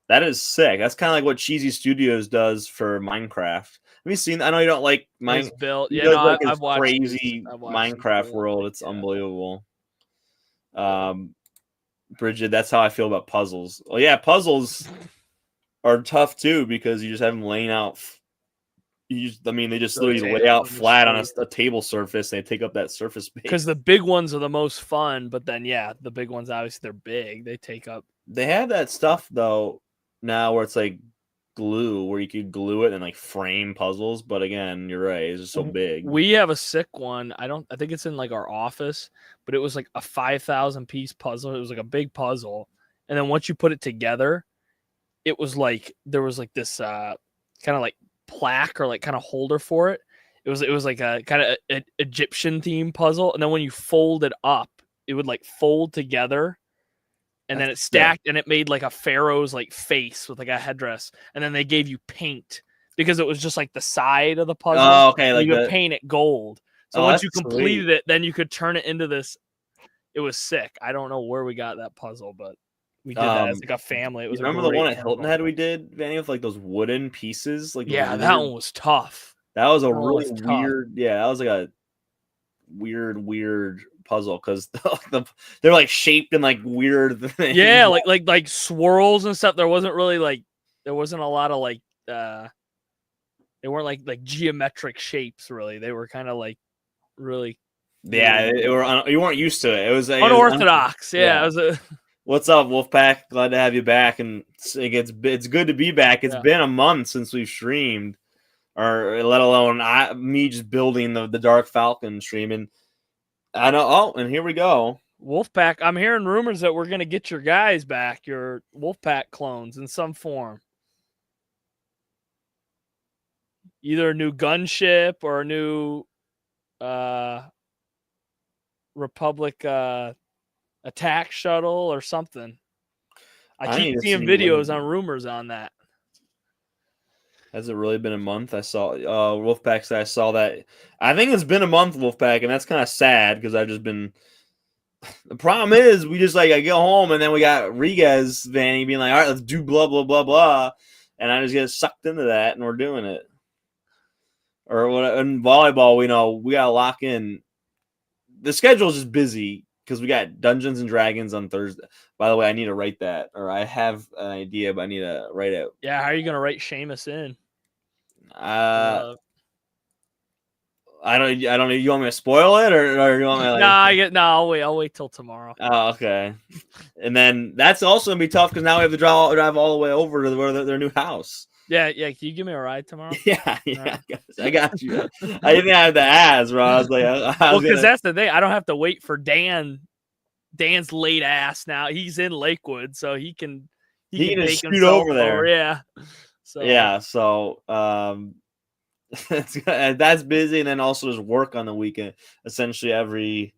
That is sick. That's kind of like what Cheesy Studios does for Minecraft. Have you seen? I know you don't like Minecraft. Built. Yeah, no, like I've watched crazy Minecraft world. It's unbelievable. Bridget, that's how I feel about puzzles. Well, yeah, puzzles are tough too because you just have them laying out. They just literally lay out flat on a table surface. And they take up that surface space. Because the big ones are the most fun, but then the big ones obviously they're big. They take up. They have that stuff though now where it's like glue, where you could glue it and like frame puzzles. But again, you're right; it's just so big. We have a sick one. I think it's in like our office, but it was like a 5,000 piece puzzle. It was like a big puzzle, and then once you put it together, it was like there was like this kind of like plaque or like kind of holder for it. It was like a kind of Egyptian themed puzzle, and then when you fold it up, it would like fold together. And then it stacked and it made like a pharaoh's like face with like a headdress. And then they gave you paint because it was just like the side of the puzzle. Oh, okay. Like you could paint it gold. So once you completed it, then you could turn it into this. It was sick. I don't know where we got that puzzle, but we did that as like a family. It was remember the one at Hilton Head we did, Vanny, with like those wooden pieces? Like that one was tough. That was a really weird. Yeah, that was like a weird puzzle because they're like shaped in like weird things. Yeah, like swirls and stuff. There wasn't a lot of like they weren't like geometric shapes really. They were kind of like really you weren't used to it. It was unorthodox. It was What's up, Wolfpack? Glad to have you back, and it's good to be back. It's been a month since we've streamed, or let alone me just building the Dark Falcon streaming. I know. Oh, and here we go. Wolfpack. I'm hearing rumors that we're going to get your guys back, your Wolfpack clones in some form. Either a new gunship or a new Republic attack shuttle or something. I keep seeing videos on rumors on that. Has it really been a month? I saw Wolfpack said I saw that. I think it's been a month, Wolfpack, and that's kind of sad because I've just been. The problem is we just I go home and then we got Rigas Vanny being like, all right, let's do blah blah blah blah, and I just get sucked into that and we're doing it. Or what? In volleyball, we gotta lock in. The schedule is just busy because we got Dungeons and Dragons on Thursday. By the way, I need to write that, or I have an idea, but I need to write it. Yeah, how are you gonna write Seamus in? I don't know. You want me to spoil it, or you want me to I'll wait till tomorrow. Oh, okay. And then that's also gonna be tough because now we have to drive all the way over to their new house. Yeah. Can you give me a ride tomorrow? Yeah. I got you. I didn't have to ask, bro. I was like, because that's the thing. I don't have to wait for Dan. Dan's late ass now. He's in Lakewood, so he can just shoot over there. Yeah. So that's busy, and then also there's work on the weekend. Essentially every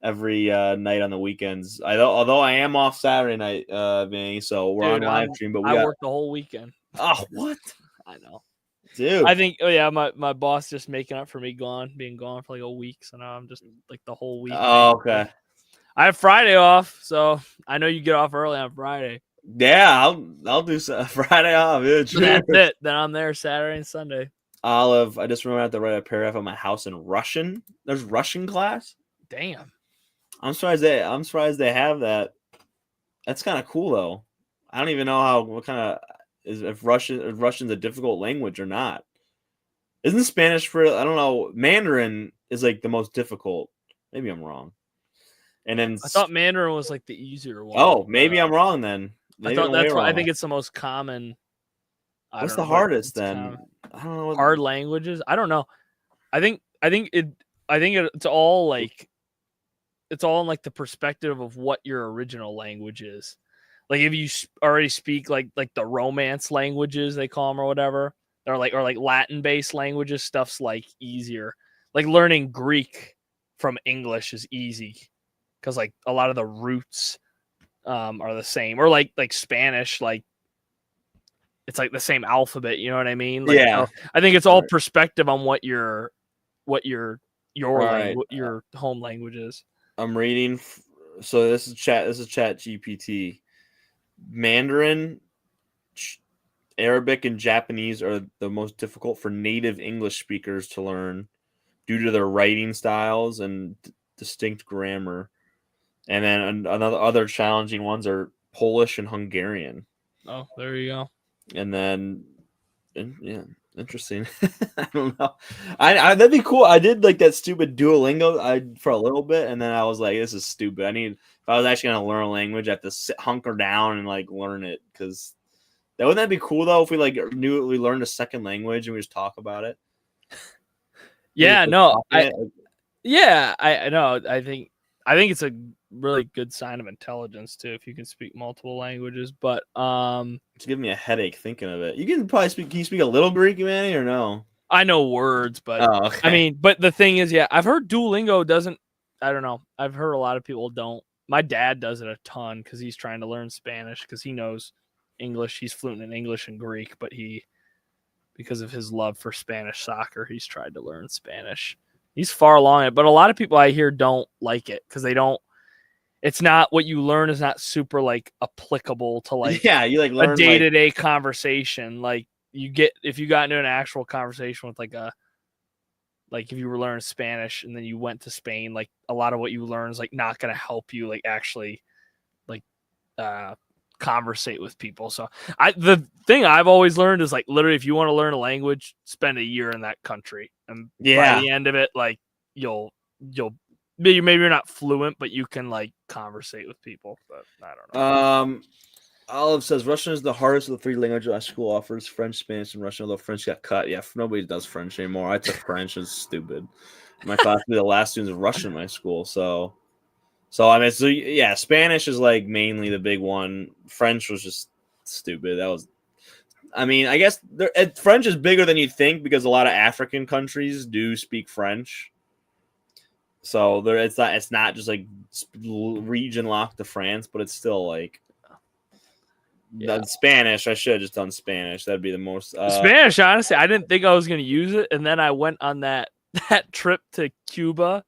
night on the weekends. Although I am off Saturday night, Vinny, so we're on live stream. But I work the whole weekend. Oh, what? I know, dude. I think. Oh yeah, my boss just making up for me being gone for like a week. So now I'm just like the whole week. Oh, okay. I have Friday off, so I know you get off early on Friday. Yeah, I'll do Friday off. Yeah, so that's it. Then I'm there Saturday and Sunday. Olive, I just remember I have to write a paragraph on my house in Russian. There's Russian class. Damn. I'm surprised they have that. That's kind of cool though. I don't even know what kind of if Russian's a difficult language or not. Isn't Spanish I don't know, Mandarin is like the most difficult. Maybe I'm wrong. And then I thought Mandarin was like the easier one. Oh, maybe I'm wrong then. Maybe I think it's the most common. What's the hardest then? I don't know. Hard languages? I don't know. I think it's all like it's all in like the perspective of what your original language is. Like if you already speak like the Romance languages they call them or whatever, or like Latin based languages, stuff's like easier. Like learning Greek from English is easy because like a lot of the roots are the same. Or like Spanish, like it's like the same alphabet. You know what I mean? Like, Yeah. so I think it's all perspective on what your Right. your home language is. I'm reading. So this is Chat GPT. Mandarin, Arabic, and Japanese are the most difficult for native English speakers to learn due to their writing styles and distinct grammar. And then other challenging ones are Polish and Hungarian. Oh, there you go. And then, yeah, interesting. I don't know. I that'd be cool. I did like that stupid Duolingo for a little bit, and then I was like, this is stupid. If I was actually gonna learn a language, I have to hunker down and like learn it, because wouldn't that be cool though if we like we learned a second language and we just talk about it? Yeah, no, I know. I think it's a really good sign of intelligence too if you can speak multiple languages. But it's giving me a headache thinking of it. You can probably speak. Can you speak a little Greek, Manny, or no? I know words, but okay. I mean, but the thing is, yeah, I've heard Duolingo doesn't. I don't know. I've heard a lot of people don't. My dad does it a ton because he's trying to learn Spanish because he knows English. He's fluent in English and Greek, but because of his love for Spanish soccer, he's tried to learn Spanish. He's far along it, but a lot of people I hear don't like it because they don't. It's not what you learn is not super like applicable to like you like learn a day-to-day conversation. Like if you got into an actual conversation with like if you were learning Spanish and then you went to Spain, like a lot of what you learn is like not going to help you like actually like conversate with people. So the thing I've always learned is like literally if you want to learn a language, spend a year in that country, and by the end of it, like you'll maybe you're not fluent, but you can like conversate with people. But I don't know. Olive says Russian is the hardest of the three languages our school offers: French, Spanish, and Russian. Although French got cut, nobody does French anymore. I took French; it's stupid. My class would be the last students of Russian in my school, so I mean, Spanish is like mainly the big one. French was just stupid. I mean, I guess French is bigger than you think because a lot of African countries do speak French. So it's not just like region locked to France, but it's still like Spanish. I should have just done Spanish. That'd be the most Spanish. Honestly, I didn't think I was going to use it, and then I went on that trip to Cuba,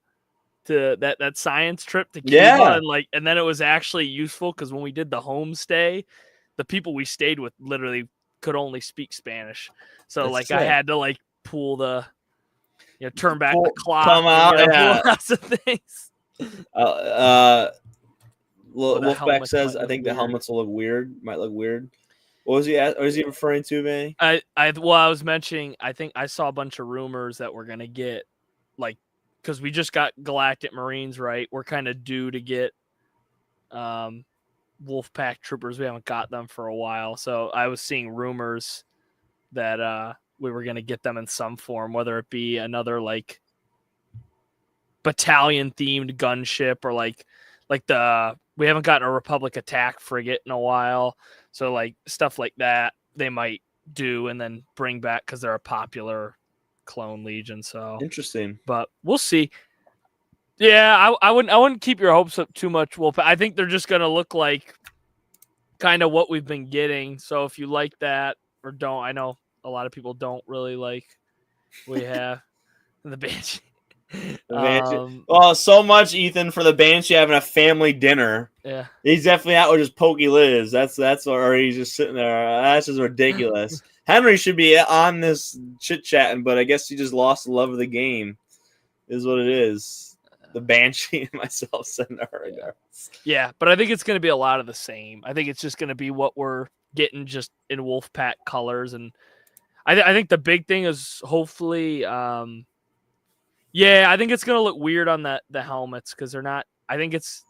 to that science trip to Cuba, and then it was actually useful because when we did the homestay, the people we stayed with literally could only speak Spanish, so that's sick. I had to like pull the. Turn back the clock. Come out, lots of things. Wolfpack says, I think the helmets will look weird. Might look weird. What was he referring to, Manny? I was mentioning, I think I saw a bunch of rumors that we're going to get, like, because we just got Galactic Marines, right? We're kind of due to get Wolfpack Troopers. We haven't got them for a while. So I was seeing rumors that we were going to get them in some form, whether it be another like battalion themed gunship or like we haven't gotten a Republic attack frigate in a while. So like stuff like that they might do and then bring back because they're a popular clone legion. So interesting, but we'll see. Yeah, I wouldn't keep your hopes up too much, Wolf. I think they're just going to look like kind of what we've been getting. So if you like that or don't, I know a lot of people don't really like we have the Banshee. So much, Ethan, for the Banshee having a family dinner. Yeah, he's definitely out with his Pokey Liz. That's or he's just sitting there. That's just ridiculous. Henry should be on this chit chatting, but I guess he just lost the love of the game. Is what it is. The Banshee and myself send our regards. Yeah, but I think it's going to be a lot of the same. I think it's just going to be what we're getting just in Wolfpack colors and. I think the big thing is hopefully, I think it's going to look weird on the helmets because they're not, I think it's,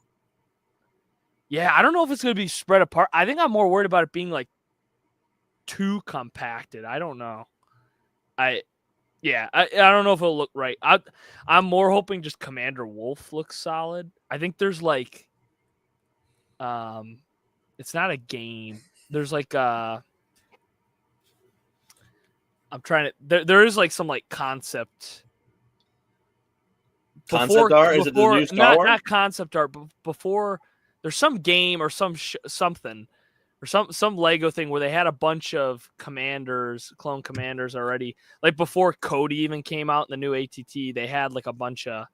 I don't know if it's going to be spread apart. I think I'm more worried about it being like too compacted. I don't know. I don't know if it'll look right. I'm more hoping just Commander Wolf looks solid. I think there's like, it's not a game. There's like I'm trying to. There is like some like concept art. Is it the new Star Wars? Not concept art, but before there's some game or something or some Lego thing where they had a bunch of clone commanders already. Like before Cody even came out in the new ATT, they had like a bunch of.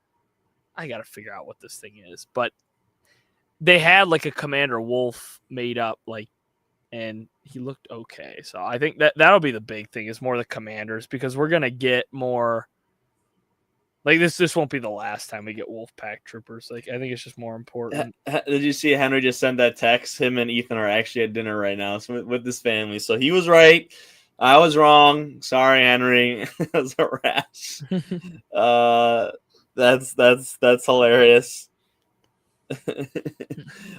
I got to figure out what this thing is, but they had like a Commander Wolf made up, like, and he looked okay. So I think that'll be the big thing is more the commanders, because we're gonna get more. Like this won't be the last time we get Wolfpack troopers. Like I think it's just more important. Did you see Henry just send that text? Him and Ethan are actually at dinner right now with his family. So he was right. I was wrong. Sorry, Henry. It was a rash. That's hilarious.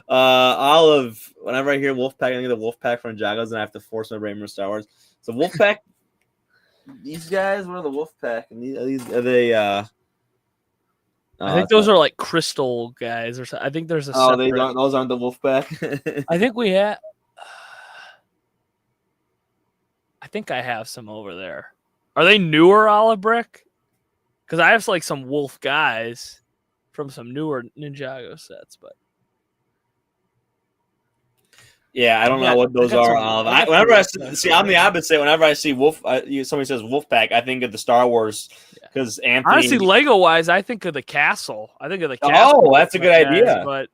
Olive, whenever I hear Wolfpack, I think of the Wolfpack from Jagos, and I have to force my brain for Star Wars. So Wolfpack, these guys, what are the Wolfpack? And are they? I think those are like crystal guys, or something. I think there's a. Those aren't the Wolfpack. I think we have. I think I have some over there. Are they newer Olive Brick? Because I have like some Wolf guys from some newer Ninjago sets, but yeah, I don't know what those are. Whenever I see, I'm the opposite. Whenever I see Wolf, somebody says Wolfpack, I think of the Star Wars. Because Anthony, honestly, Lego wise, I think of the castle. Oh, that's a good idea. But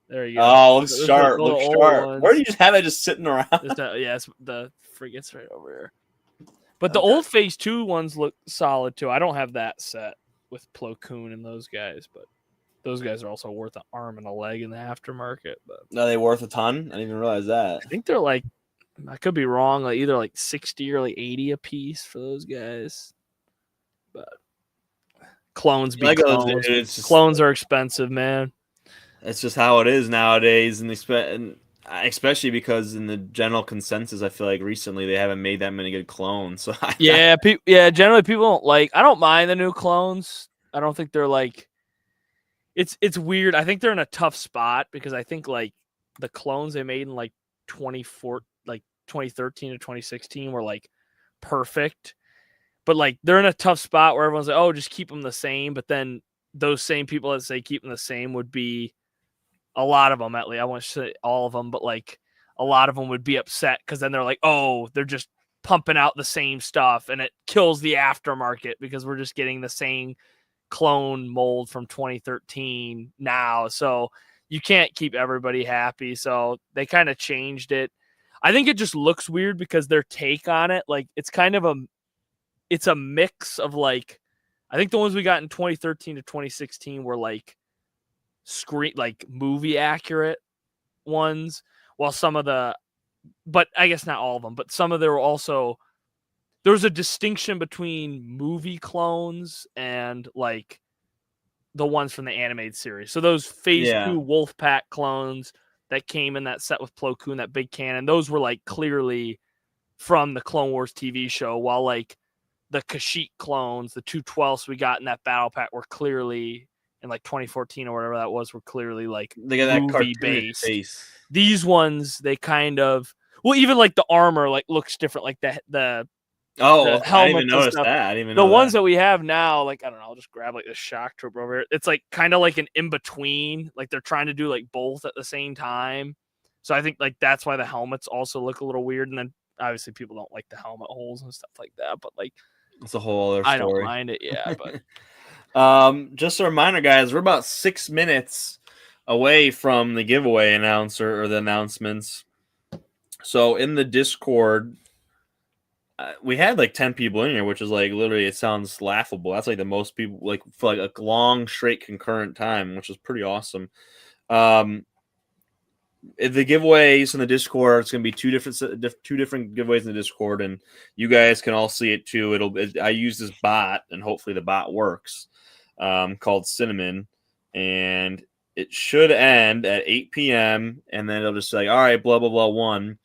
there you go. Oh, looks sharp. Looks sharp. Where do you just have it just sitting around? Yes, the frigate's right over here. But the old Phase 2 ones look solid too. I don't have that set with Plo Koon and those guys, but those guys are also worth an arm and a leg in the aftermarket. But are they worth a ton? I didn't even realize that. I think they're like, I could be wrong, like either like 60 or like 80 a piece for those guys. But clones be clones. Clones are expensive, man. That's just how it is nowadays, and especially because in the general consensus, I feel like recently they haven't made that many good clones. So generally people don't like. I don't mind the new clones. I don't think they're like. It's weird. I think they're in a tough spot because I think like the clones they made in like 2013 to 2016 were like perfect, but like they're in a tough spot where everyone's like, oh, just keep them the same. But then those same people that say keep them the same would be. A lot of them, at least, I won't say all of them, but like a lot of them would be upset because then they're like, oh, they're just pumping out the same stuff and it kills the aftermarket because we're just getting the same clone mold from 2013 now. So you can't keep everybody happy. So they kind of changed it. I think it just looks weird because their take on it, like it's kind of it's a mix of like, I think the ones we got in 2013 to 2016 were like, movie accurate ones, while some of but I guess not all of them, but some of there were also there's a distinction between movie clones and like the ones from the animated series. So those Phase 2 Wolfpack clones that came in that set with Plo Koon, that big cannon, those were like clearly from the Clone Wars TV show, while like the Kashyyyk clones, the 212s we got in that battle pack were clearly in like 2014 or whatever that was, were clearly like they got that movie based. These ones, they kind of even like the armor like looks different, like the helmet. I didn't even notice that. I didn't even know the ones that we have now. Like I don't know, I'll just grab like the shock trooper over here. It's like kind of like an in between. Like they're trying to do like both at the same time. So I think like that's why the helmets also look a little weird. And then obviously people don't like the helmet holes and stuff like that. But like it's a whole other story. I don't mind it. Yeah, but. Just a reminder, guys, we're about 6 minutes away from the giveaway announcer or the announcements. So in the Discord, we had like 10 people in here, which is like literally, it sounds laughable. That's like the most people, like for like a long straight concurrent time, which is pretty awesome. The giveaways in the Discord, it's going to be two different giveaways in the Discord, and you guys can all see it too. I use this bot, and hopefully the bot works. Called Cinnamon, and it should end at 8 p.m. and then it'll just say, all right, blah blah blah won.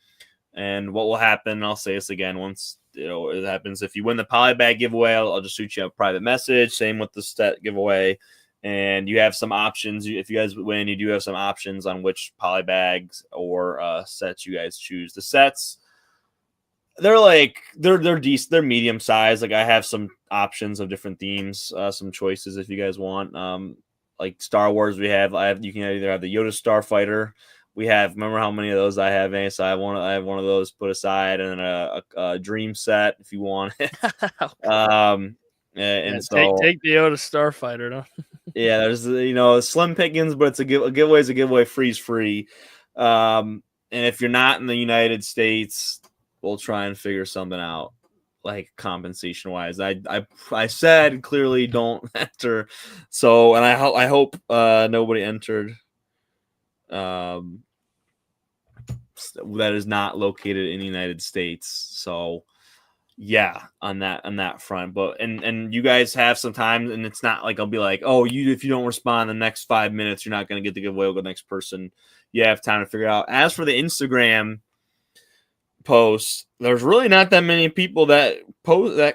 And what will happen, I'll say this again once it happens, if you win the polybag giveaway, I'll just shoot you a private message. Same with the set giveaway, and you have some options. If you guys win, you do have some options on which polybags or sets you guys choose. The sets, they're decent, they're medium size. Like I have some options of different themes, some choices if you guys want. Like Star Wars, you can either have the Yoda Starfighter, we have. Remember how many of those I have, Vance? I have one of those put aside, and a dream set if you want it. So take the Oda Starfighter, no? Yeah, there's slim pickings, but it's a giveaway is a giveaway, freeze free. And if you're not in the United States, we'll try and figure something out, like compensation wise. I said clearly don't enter, so and I hope nobody entered. That is not located in the United States. So yeah, on that front. But and you guys have some time, and it's not like I'll be like, oh, if you don't respond in the next 5 minutes, you're not going to get the giveaway. We'll go to the next person. You have time to figure out. As for the Instagram post, there's really not that many people that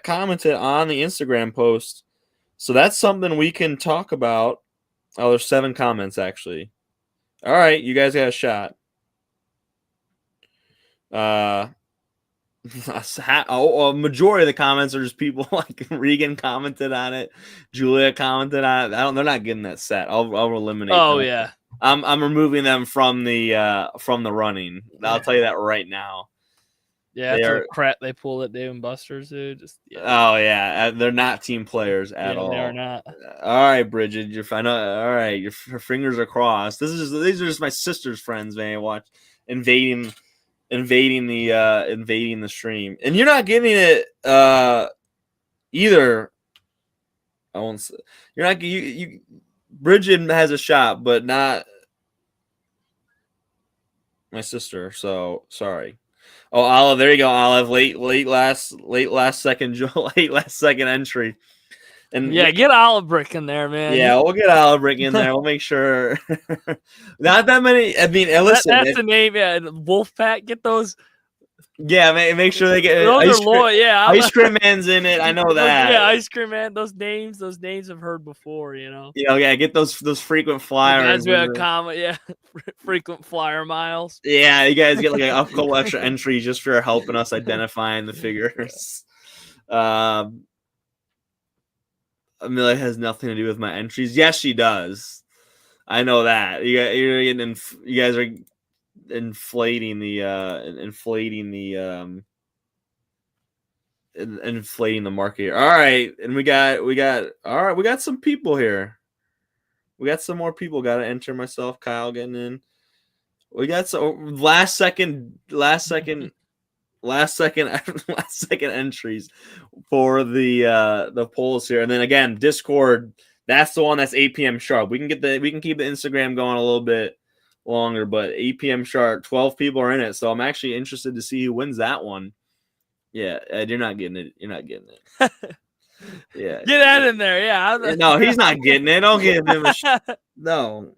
commented on the Instagram post, so that's something we can talk about. Oh, there's 7 comments actually. All right, you guys got a shot. A majority of the comments are just people like Regan commented on it, Julia commented on it. They're not getting that set. I'll eliminate. Oh them. yeah, I'm removing them from the running. I'll tell you that right now. Yeah, that's the crap they pulled at Dave and Buster's, dude. Oh yeah, they're not team players at all. They are not. All right, Bridget, all right, your fingers are crossed. These are just my sister's friends, man. Watch invading the stream, and you're not getting it either. I won't say, you're not you Bridget has a shot, but not my sister, so sorry. Oh, Olive, there you go, Olive. Late last second entry. And yeah, get Olive Brick in there, man. Yeah, we'll get Olive Brick in there. We'll make sure. Not that many. I mean, listen. That's the name. Yeah, Wolfpack. Get those. Yeah, make sure they get. Those are loyal. Yeah, Ice Cream Man's in it. I know that. Yeah, Ice Cream Man. Those names I've heard before. Yeah, get those frequent flyers. Yeah, frequent flyer miles. Yeah, you guys get like a couple extra entries just for helping us identifying the figures. Amelia has nothing to do with my entries. Yes, she does. I know that. You guys are inflating the market here. All right, and we got some people here. We got some more people. Got to enter myself. Kyle getting in. We got some last second entries for the polls here, and then again Discord. That's the one that's 8 p.m. sharp. We can keep the Instagram going a little bit longer, but 8 p.m. sharp. 12 people are in it, so I'm actually interested to see who wins that one. Yeah, Ed, you're not getting it. Yeah, get that in there. Yeah, no, he's not getting it. Don't give him a no.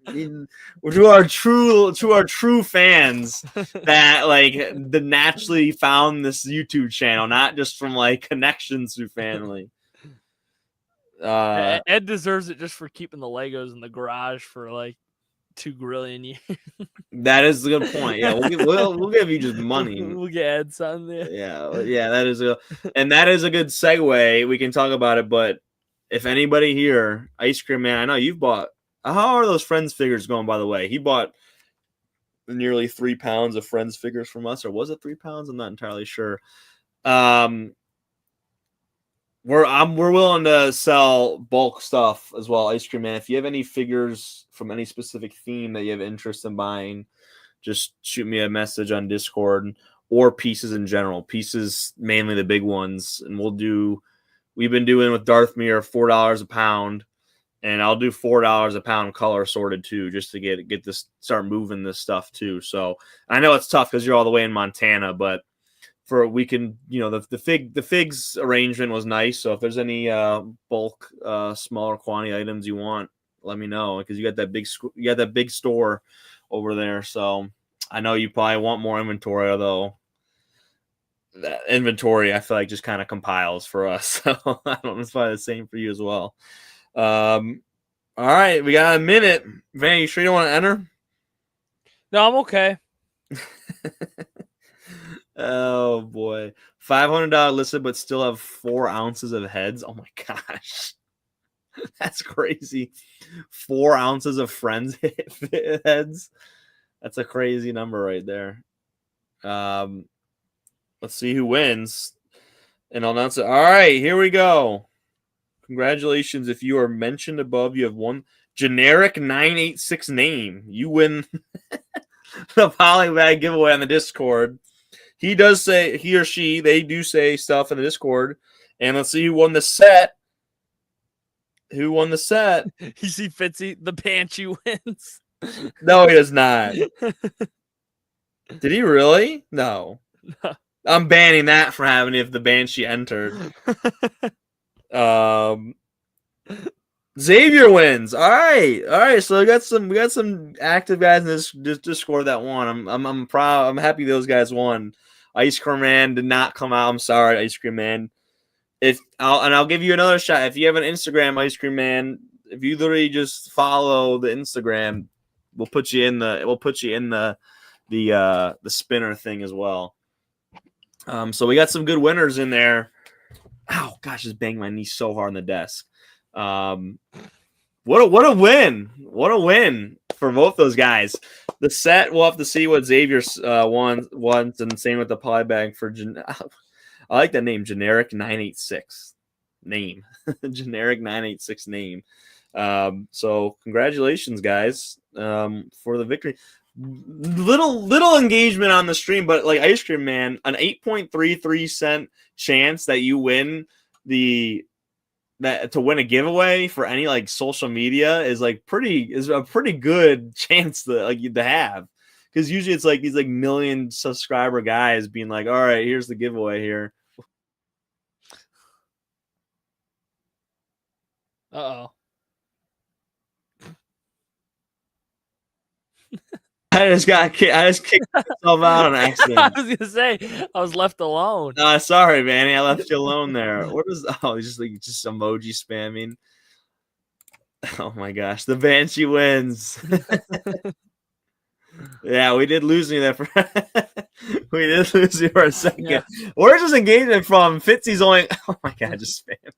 To our true fans that like naturally found this YouTube channel, not just from like connections through family. Ed deserves it just for keeping the Legos in the garage for like 2 grillion years. That is a good point. Yeah, we'll give you just money. We'll get Ed something there. Yeah. That is a good segue. We can talk about it, but if anybody here, Ice Cream Man, I know you've bought. How are those Friends figures going? By the way, he bought nearly 3 pounds of Friends figures from us, or was it 3 pounds? I'm not entirely sure. We're willing to sell bulk stuff as well, Ice Cream Man. If you have any figures from any specific theme that you have interest in buying, just shoot me a message on Discord, or pieces in general. Pieces, mainly the big ones, and we've been doing with Darth Mir $4 a pound, and I'll do $4 a pound color sorted too, just to get this, start moving this stuff too. So I know it's tough because you're all the way in Montana, but we can, the figs arrangement was nice. So if there's any bulk, smaller quantity items you want, let me know, because you got that big store over there. So I know you probably want more inventory, although that inventory I feel like just kind of compiles for us. So I don't know, it's probably the same for you as well. All right, we got a minute. Van, you sure you don't want to enter? No, I'm okay. Oh boy, $500 listed, but still have 4 ounces of heads. Oh my gosh, that's crazy. 4 ounces of Friends heads. That's a crazy number right there. Let's see who wins. And I'll announce it. All right, here we go. Congratulations. If you are mentioned above, you have one generic 986 name. You win the Polybag giveaway on the Discord. He does say, he or she, they do say stuff in the Discord. And let's see who won the set. Who won the set? You see Fitzy, the Banshee wins. No, he does not. Did he really? No. I'm banning that for having if the Banshee entered. Xavier wins. All right. So we got some active guys in this Discord that won. I'm proud. I'm happy those guys won. Ice Cream Man did not come out. I'm sorry, Ice Cream Man. I'll give you another shot. If you have an Instagram, Ice Cream Man, if you literally just follow the Instagram, we'll put you in the spinner thing as well. So we got some good winners in there. Oh gosh, just banged my knee so hard on the desk. What a win! What a win for both those guys. The set, we'll have to see what Xavier wants, and same with the Polybag for. I like that name, generic 986 name, generic 986 name. So congratulations, guys, for the victory. Little engagement on the stream, but like Ice Cream Man, an 8.33% chance that you win to win a giveaway for any like social media is a pretty good chance to have, because usually it's like these like million subscriber guys being like, all right, here's the giveaway here. Uh-oh. I just kicked myself out on accident. I was gonna say I was left alone. Sorry, Manny, I left you alone there. What is? Oh, just emoji spamming. Oh my gosh, the Banshee wins. Yeah, we did lose you there for. We did lose you for a second. Yeah. Where's this engagement from? Fitzy's only. Oh my god, just spam.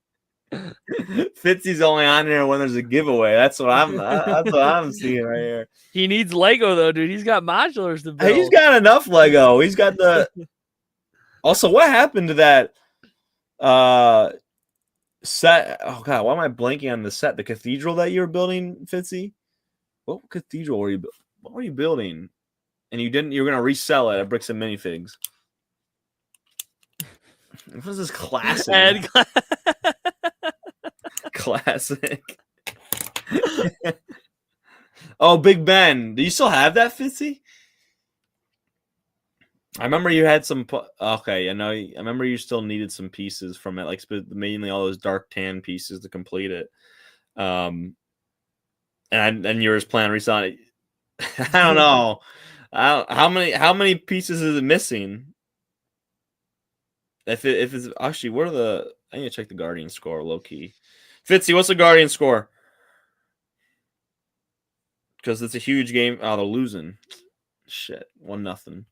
Fitzy's only on here when there's a giveaway. That's what I'm seeing right here. He needs Lego though, dude. He's got modulars to build. He's got enough Lego. He's got the. Also, what happened to that set? Oh god, why am I blanking on the set? The cathedral that you were building, Fitzy? What cathedral were you? What were you building? And you didn't. You were gonna resell it at Bricks and Minifigs. What is this classic? Classic. Oh, Big Ben. Do you still have that, Fitzy? I remember you had some. Okay, I know. I remember you still needed some pieces from it, like mainly all those dark tan pieces to complete it. And you were just planning on reselling it. I don't know. How many pieces is it missing? If it's actually, what are the? I need to check the Guardian score, low key. Fitzy, what's the Guardian score? Because it's a huge game. Oh, they're losing. Shit, 1-0.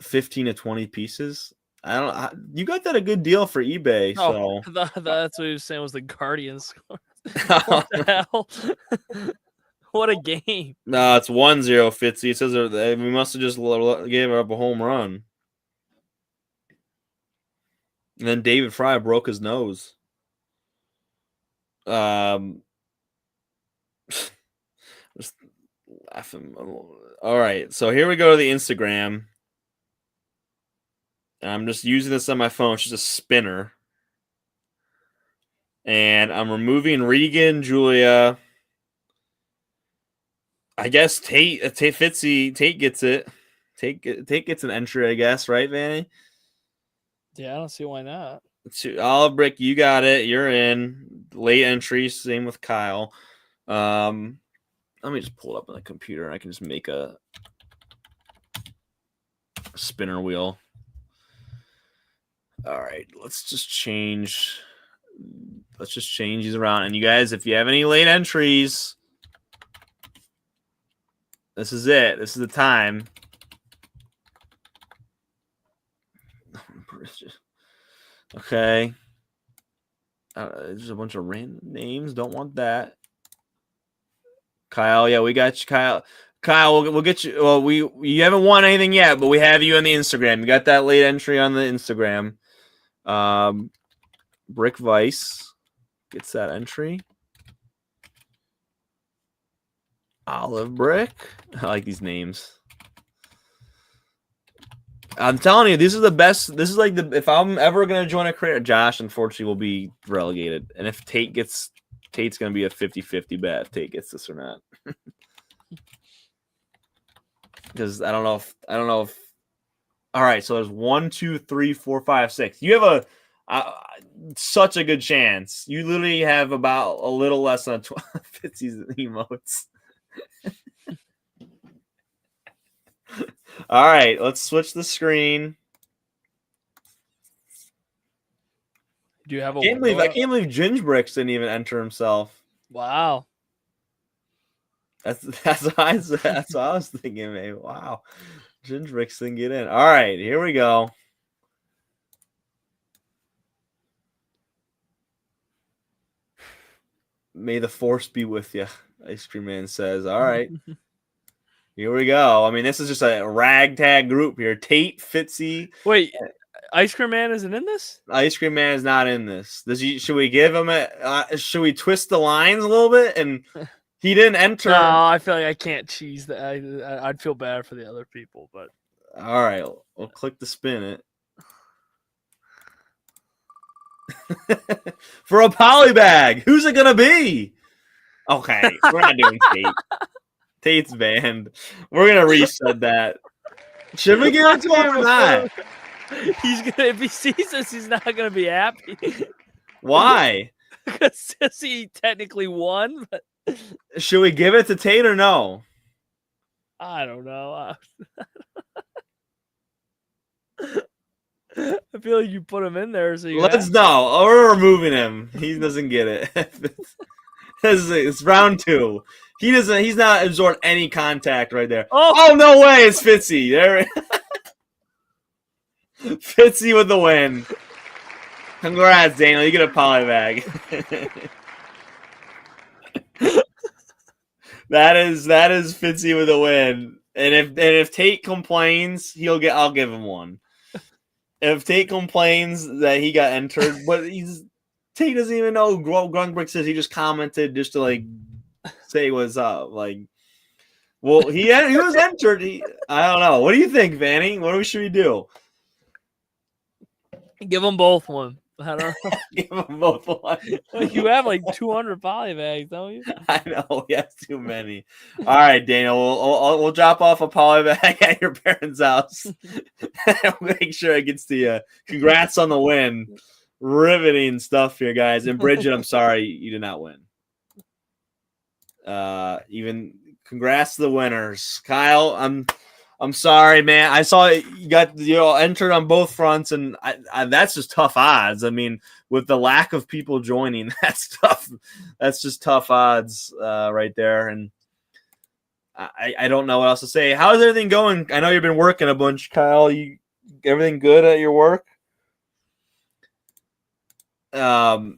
15 to 20 pieces. I don't. You got that a good deal for eBay. Oh, so that's what he was saying was the Guardian score. What the hell? What a game! No, it's 1-0, Fitzy. It says we must have just gave up a home run. And then David Fry broke his nose. Just laughing. All right, so here we go to the Instagram. I'm just using this on my phone. It's just a spinner. And I'm removing Regan, Julia. I guess Tate gets it. Tate gets an entry, I guess, right, Vanny? Yeah, I don't see why not. Olive Brick, you got it. You're in. Late entry, same with Kyle. Let me just pull it up on the computer. I can just make a spinner wheel. All right, let's just change these around. And you guys, if you have any late entries, this is it. This is the time. Okay. There's a bunch of random names. Don't want that. Kyle, yeah, we got you, Kyle. Kyle, we'll get you. Well, you haven't won anything yet, but we have you on the Instagram. You got that late entry on the Instagram. Brick Vice gets that entry. Olive Brick. I like these names. I'm telling you, this is the best. This is like if I'm ever gonna join a creator, Josh unfortunately will be relegated. And if Tate's gonna be a 50-50 bet if Tate gets this or not. Because I don't know if all right, so there's 1, 2, 3, 4, 5, 6. You have such a good chance. You literally have about a little less than 50 emotes. All right, let's switch the screen. Do you have I can't believe Gingebricks didn't even enter himself. Wow. That's what I was thinking, man. Wow. Gingebricks didn't get in. All right, here we go. May the force be with you, Ice Cream Man says. All right. Here we go. I mean, this is just a ragtag group here. Tate, Fitzy. Wait, Ice Cream Man isn't in this? Ice Cream Man is not in this. Should we give him should we twist the lines a little bit? And he didn't enter. No, I feel like I can't cheese that. I'd feel bad for the other people, but. All right, we'll click to spin it. For a polybag. Who's it gonna be? Okay, we're not doing Tate. Tate's banned. We're gonna reset that. Should we give it to him or not? If he sees this, he's not gonna be happy. Why? Because he technically won. But... Should we give it to Tate or no? I don't know. I feel like you put him in there, so let's know. We're removing him. He doesn't get it. It's round 2. He doesn't. He's not absorbed any contact right there. Oh no way! It's Fitzy. There, Fitzy with the win. Congrats, Daniel. You get a polybag. That is Fitzy with a win. And if Tate complains, I'll give him one. If Tate complains that he got entered, but Tate doesn't even know who Grungbrick says. He just commented just to like say what's up. Like, well, he was entered. I don't know. What do you think, Vanny? What should we do? Give them both one. I don't know. Give them both one. You have like 200 polybags, don't you? I know. He has too many. All right, Daniel. We'll drop off a polybag at your parents' house. Make sure it gets to you. Congrats on the win. Riveting stuff here, guys. And Bridget, I'm sorry you did not win. Even congrats to the winners. Kyle, I'm sorry, man. I saw you got entered on both fronts, and I that's just tough odds. I mean, with the lack of people joining, that's tough. That's just tough odds right there. And I don't know what else to say. How's everything going? I know you've been working a bunch, Kyle. Everything good at your work? That's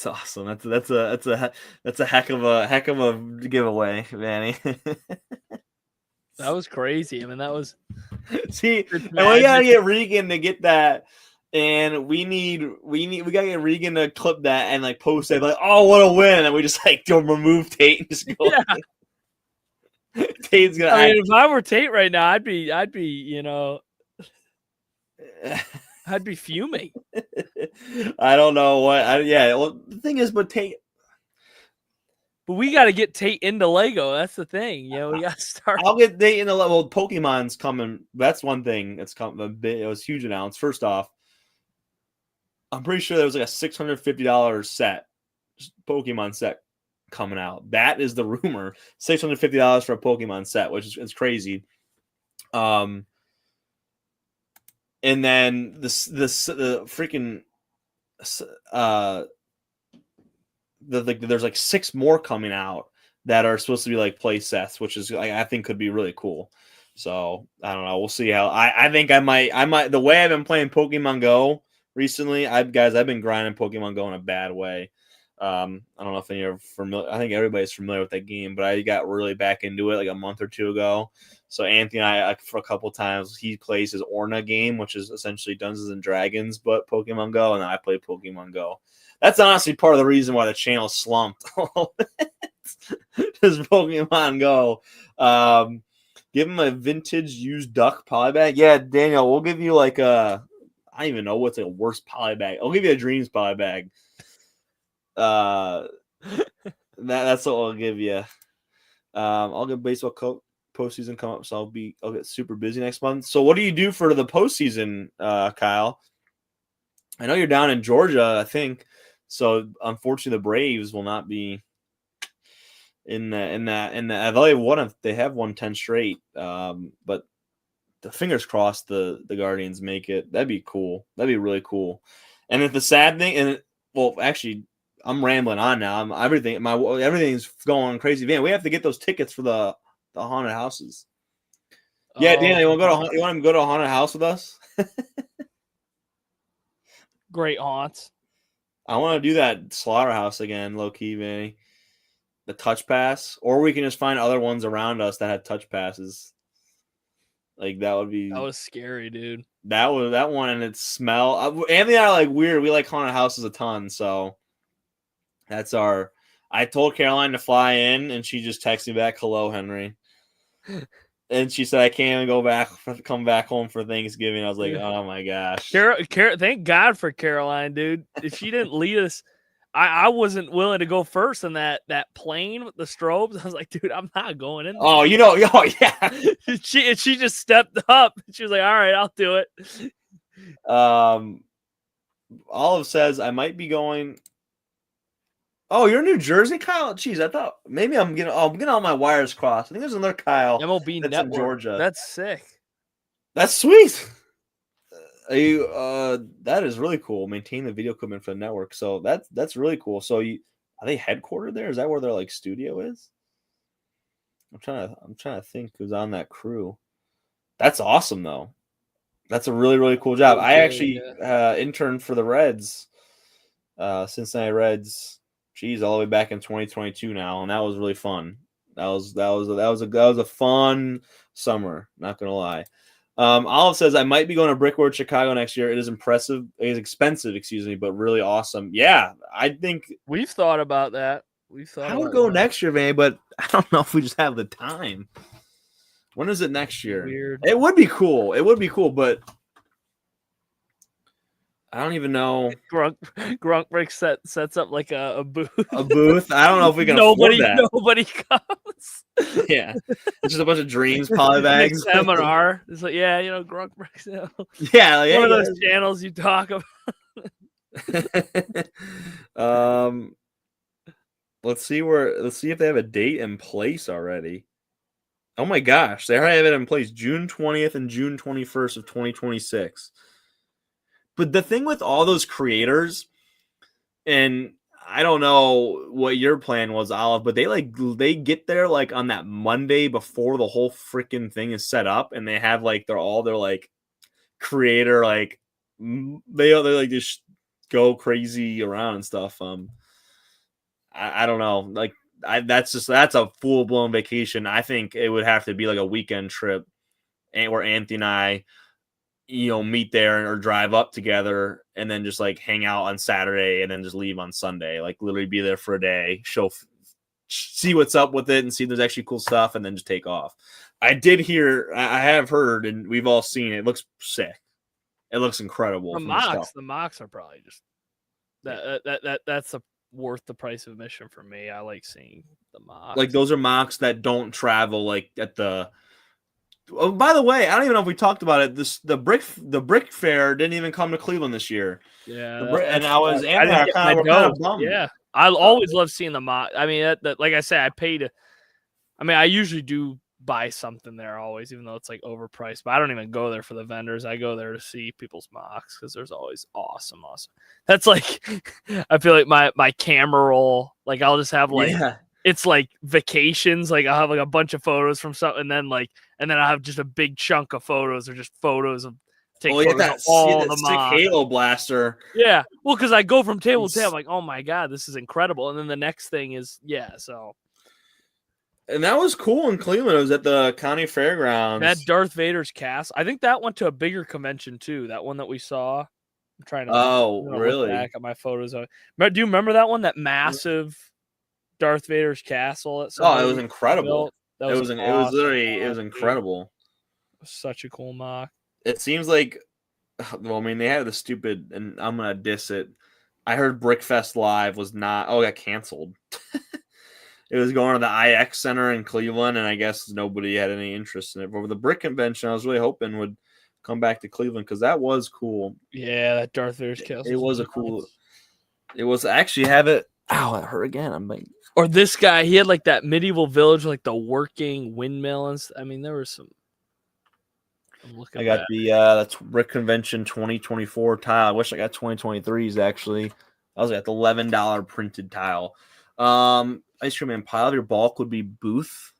awesome. That's a heck of a giveaway, Manny. That was crazy. I mean, that was. See, and we gotta get Regan to get that, and we gotta get Regan to clip that and like post it like, oh, what a win, and we just like go remove Tate and just go. Yeah. Tate's gonna. I mean, if I were Tate right now, I'd be, I'd be fuming. I don't know what. Well, the thing is, but Tate. But we got to get Tate into Lego. That's the thing. We got to start. I'll get Tate into Lego. Well, Pokemon's coming. That's one thing that's coming. It was huge announced. First off, I'm pretty sure there was like a $650 set, Pokemon set coming out. That is the rumor. $650 for a Pokemon set, which is crazy. And then the freaking there's like 6 more coming out that are supposed to be like play sets, which is I think could be really cool. So I don't know. We'll see how. I think I might. The way I've been playing Pokemon Go recently, I've been grinding Pokemon Go in a bad way. I don't know if you're familiar. I think everybody's familiar with that game, but I got really back into it like a month or two ago. So Anthony and I for a couple times, he plays his Orna game, which is essentially Dungeons and Dragons, but Pokemon Go, and I play Pokemon Go. That's honestly part of the reason why the channel slumped. Just Pokemon Go. Give him a vintage used duck poly bag. Yeah, Daniel, we'll give you like a, I don't even know what's a worst poly bag. I'll give you a Dreams poly bag. That's what I'll give you. I'll get baseball postseason come up, so I'll get super busy next month. So what do you do for the postseason, Kyle? I know you're down in Georgia, I think. So unfortunately, the Braves will not be in that. They have won 10 straight. But the fingers crossed the Guardians make it. That'd be cool. That'd be really cool. And if the sad thing, actually, I'm rambling on now. Everything's going crazy. Man, we have to get those tickets for the haunted houses. Yeah, Dan, you want to go to a haunted house with us? Great haunts. I want to do that slaughterhouse again, low key, man. The touch pass, or we can just find other ones around us that had touch passes. Like that would be. That was scary, dude. That one, and its smell. Anthony and I are like weird. We like haunted houses a ton, so that's our. I told Caroline to fly in, and she just texted me back, "Hello, Henry." And she said, I can't even come back home for Thanksgiving. I was like, oh my gosh. Thank God for Caroline, dude. If she didn't lead us, I wasn't willing to go first in that plane with the strobes. I was like, dude, I'm not going in there. Oh, yeah. she just stepped up. She was like, all right, I'll do it. Olive says, I might be going. Oh, you're in New Jersey, Kyle? Jeez, I thought maybe I'm getting all my wires crossed. I think there's another Kyle. MLB that's Network. in Georgia. That's sick. That's sweet. That is really cool. Maintain the video equipment for the network. So that's really cool. So are they headquartered there? Is that where their like studio is? I'm trying to think who's on that crew. That's awesome though. That's a really, really cool job. I actually interned for the Reds, Cincinnati Reds. Geez, all the way back in 2022 now, and that was really fun. That was a fun summer. Not gonna lie. Olive says I might be going to Brickwork Chicago next year. It is impressive. It is expensive, but really awesome. Yeah, I think we've thought about that. I would go next year, man, but I don't know if we just have the time. When is it next year? Weird. It would be cool, but I don't even know. Grunk Break sets up like a booth. A booth? I don't know if we can afford that. Nobody comes. Yeah. It's just a bunch of Dreams polybags. Seminar. It's like, Grunk Break. Yeah. One of those channels you talk about. Let's see if they have a date in place already. Oh my gosh. They already have it in place. June 20th and June 21st of 2026. But the thing with all those creators, and I don't know what your plan was, Olive, but they get there like on that Monday before the whole freaking thing is set up, and they have like they're like creator like they like just go crazy around and stuff. I don't know, like that's a full blown vacation. I think it would have to be like a weekend trip, and where Anthony and I, meet there or drive up together and then just like hang out on Saturday and then just leave on Sunday, like literally be there for a day, see what's up with it and see if there's actually cool stuff and then just take off. I have heard, and we've all seen it. It looks sick. It looks incredible. The mocks are probably just that's worth the price of admission for me. I like seeing the mocks. Like those are mocks that don't travel like at the. Oh, by the way, I don't even know if we talked about it. The brick fair didn't even come to Cleveland this year. Yeah, and I was kind of bummed. Yeah, I always love seeing the mock. I mean, like I said, I usually do buy something there always, even though it's like overpriced. But I don't even go there for the vendors. I go there to see people's mocks because there's always awesome. That's like, I feel like my camera roll. Like I'll just have like. Yeah. It's like vacations. Like I'll have like a bunch of photos from something, and then I have just a big chunk of photos, or just photos of take you photos got of all that the sick mock. Halo blaster. Yeah, well, because I go from table to table, I'm like, oh my god, this is incredible, and then the next thing is so. And that was cool in Cleveland. It was at the county fairgrounds. That Darth Vader's cast. I think that went to a bigger convention too. That one that we saw. I'm trying to. Really? Look back at my photos of. Do you remember that one? That massive Darth Vader's castle. It was incredible. It was incredible. It was such a cool mock. It seems like, well, I mean, they had the stupid, and I'm gonna diss it. I heard Brickfest Live it got canceled. It was going to the IX Center in Cleveland, and I guess nobody had any interest in it. But with the Brick Convention, I was really hoping would come back to Cleveland because that was cool. Yeah, that Darth Vader's castle. It was a cool. It was actually have it. Ow, it hurt again. I'm like, or this guy, he had like that medieval village, like the working windmill, and I mean, there was some. I got that's Brick Convention 2024 tile. I wish I got 2023s actually. I was at the $11 printed tile. Ice Cream Man, pile of your bulk would be booth.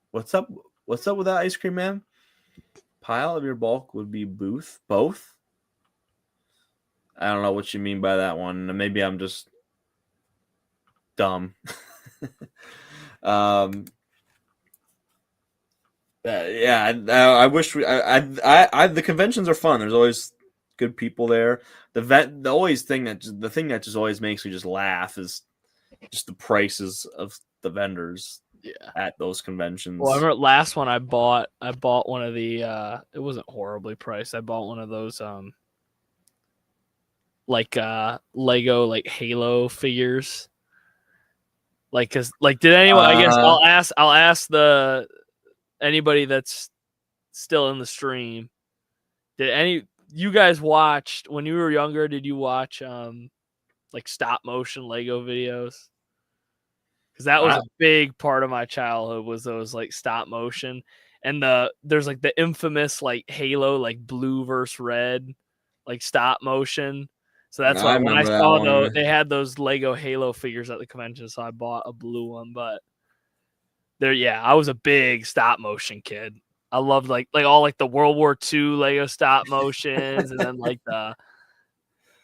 What's up? What's up with that, Ice Cream Man? Pile of your bulk would be booth. Both. I don't know what you mean by that one. Maybe I'm just dumb. I wish the conventions are fun. There's always good people there. The thing that just always makes me just laugh is just the prices of the vendors at those conventions. Well, I remember last one I bought one of the it wasn't horribly priced. I bought one of those Lego like Halo figures. Like, cause like, did anyone? I guess I'll ask anybody that's still in the stream. Did you guys watched when you were younger? Did you watch like stop motion Lego videos? Because that was a big part of my childhood, was those like stop motion, and there's like the infamous like Halo like blue versus red like stop motion. So that's why when I saw they had those Lego Halo figures at the convention, so I bought a blue one. But I was a big stop motion kid. I loved like all like the World War II Lego stop motions, and then like the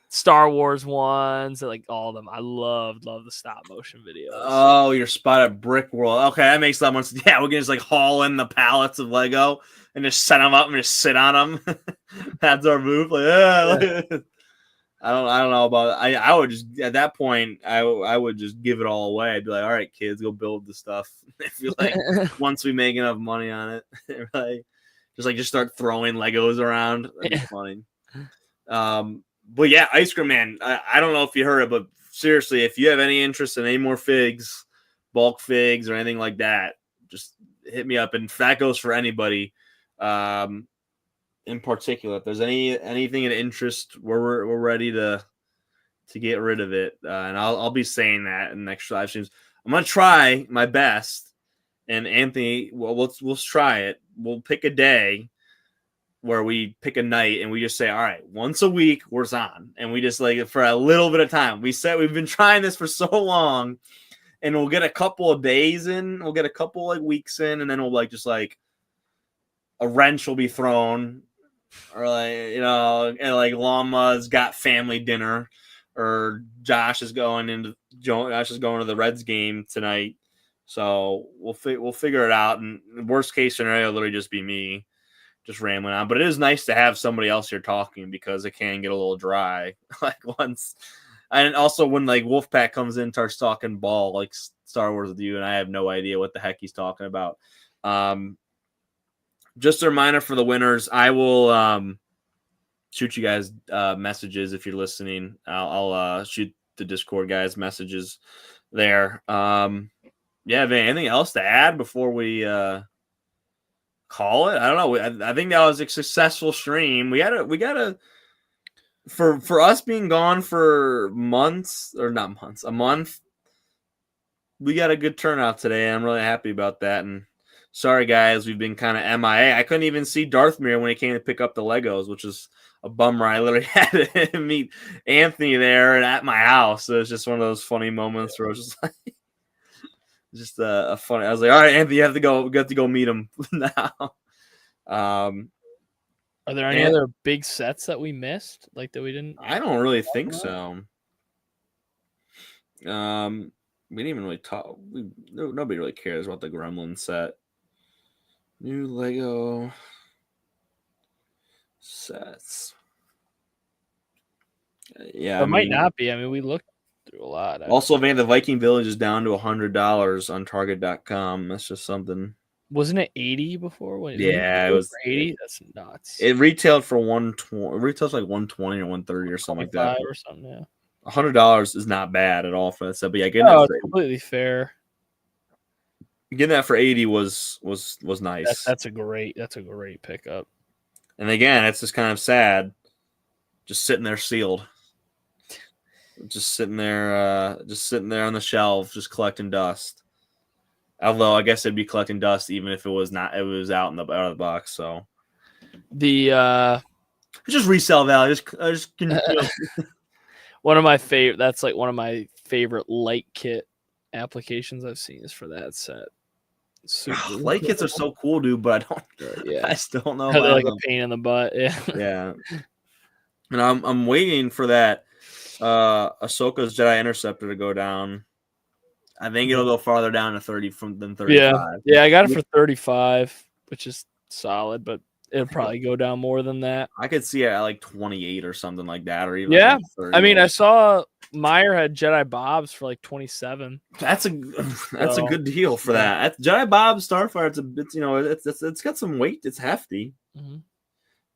Star Wars ones, like all of them. I loved the stop motion videos. Oh, you're spot at Brick World. Okay, that makes a lot more sense. Yeah, we can just like haul in the pallets of Lego and just set them up and just sit on them. That's our move. Like, I don't know about it. I would just at that point I would just give it all away. I'd be like, all right, kids, go build the stuff. I feel like once we make enough money on it, right? Just start throwing Legos around. That'd be funny. But yeah, Ice Cream Man. I don't know if you heard it, but seriously, if you have any interest in any more figs, bulk figs, or anything like that, just hit me up. And that goes for anybody. In particular, if there's anything of interest, we're ready to get rid of it, and I'll be saying that in the next live streams. I'm gonna try my best, and Anthony, well, we'll try it. We'll pick a day where we pick a night, and we just say, all right, once a week we're on, and we just like for a little bit of time. We said we've been trying this for so long, and we'll get a couple of days in, we'll get a couple like weeks in, and then we'll just a wrench will be thrown. Or and like Llama's got family dinner, or Josh is going to the Reds game tonight, so we'll figure it out. And worst case scenario, it'll literally just be me just rambling on. But it is nice to have somebody else here talking because it can get a little dry. And also when like Wolfpack comes in, starts talking ball like Star Wars with you, and I have no idea what the heck he's talking about. Just a reminder for the winners, I will shoot you guys messages if you're listening. I'll shoot the Discord guys messages there. Van, anything else to add before we call it? I don't know. I think that was a successful stream. We gotta for us being gone for months, or not months, a month. We got a good turnout today. I'm really happy about that. And sorry, guys, we've been kind of MIA. I couldn't even see Darthmere when he came to pick up the Legos, which is a bummer. I literally had to meet Anthony there and at my house. So it's just one of those funny moments where I was just like, just a funny. I was like, all right, Anthony, you have to go. We got to go meet him now. Are there any other big sets that we missed? Like that we didn't? I don't really think so. We didn't even really talk. Nobody really cares about the Gremlin set. New Lego sets. Yeah, it might not be. I mean, we looked through a lot. Also, man, the Viking Village is down to $100 on Target.com. That's just something. Wasn't it 80 before? Yeah, it was 80. That's nuts. It retailed for 120. It retails like 120 or 130 or something like that. Or something. Yeah. $100 is not bad at all for that stuff. But yeah, it's completely fair. Getting that for 80 was nice. That's a great pickup. And again, it's just kind of sad, just sitting there sealed, just sitting there on the shelf, just collecting dust. Although I guess it'd be collecting dust even if it was not. It was out of the box. So it's just resale value. One of my favorite. That's like one of my favorite light kit applications I've seen is for that set. Light kits are so cool, dude. But I don't. Yeah, I still don't know. They're like a pain in the butt. Yeah. Yeah. And I'm waiting for that Ahsoka's Jedi Interceptor to go down. I think it'll go farther down to 30 than 35. Yeah, I got it for 35, which is solid, but it'll probably go down more than that. I could see it at like 28 or something like that, or even like 30. I mean, I saw Meyer had Jedi Bob's for like 27. That's a good deal for that. Jedi Bob's Starfire. It's got some weight. It's hefty. Mm-hmm.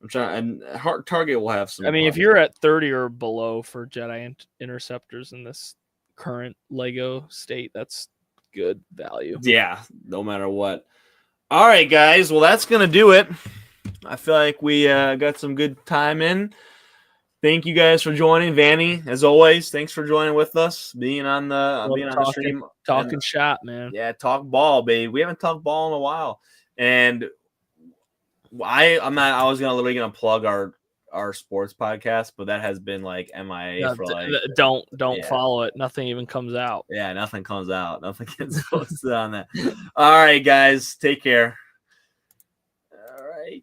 I'm trying, and Target will have some. I mean, if you're at 30 or below for Jedi Interceptors in this current Lego state, that's good value. Yeah, no matter what. All right, guys. Well, that's gonna do it. I feel like we got some good time in. Thank you guys for joining, Vanny. As always, thanks for joining with us, being on the stream, talking shop, man. Yeah, talk ball, baby. We haven't talked ball in a while, and I was gonna plug our sports podcast, but that has been like MIA for like. Don't follow it. Nothing even comes out. Yeah, nothing comes out. Nothing gets posted on that. All right, guys, take care. All right.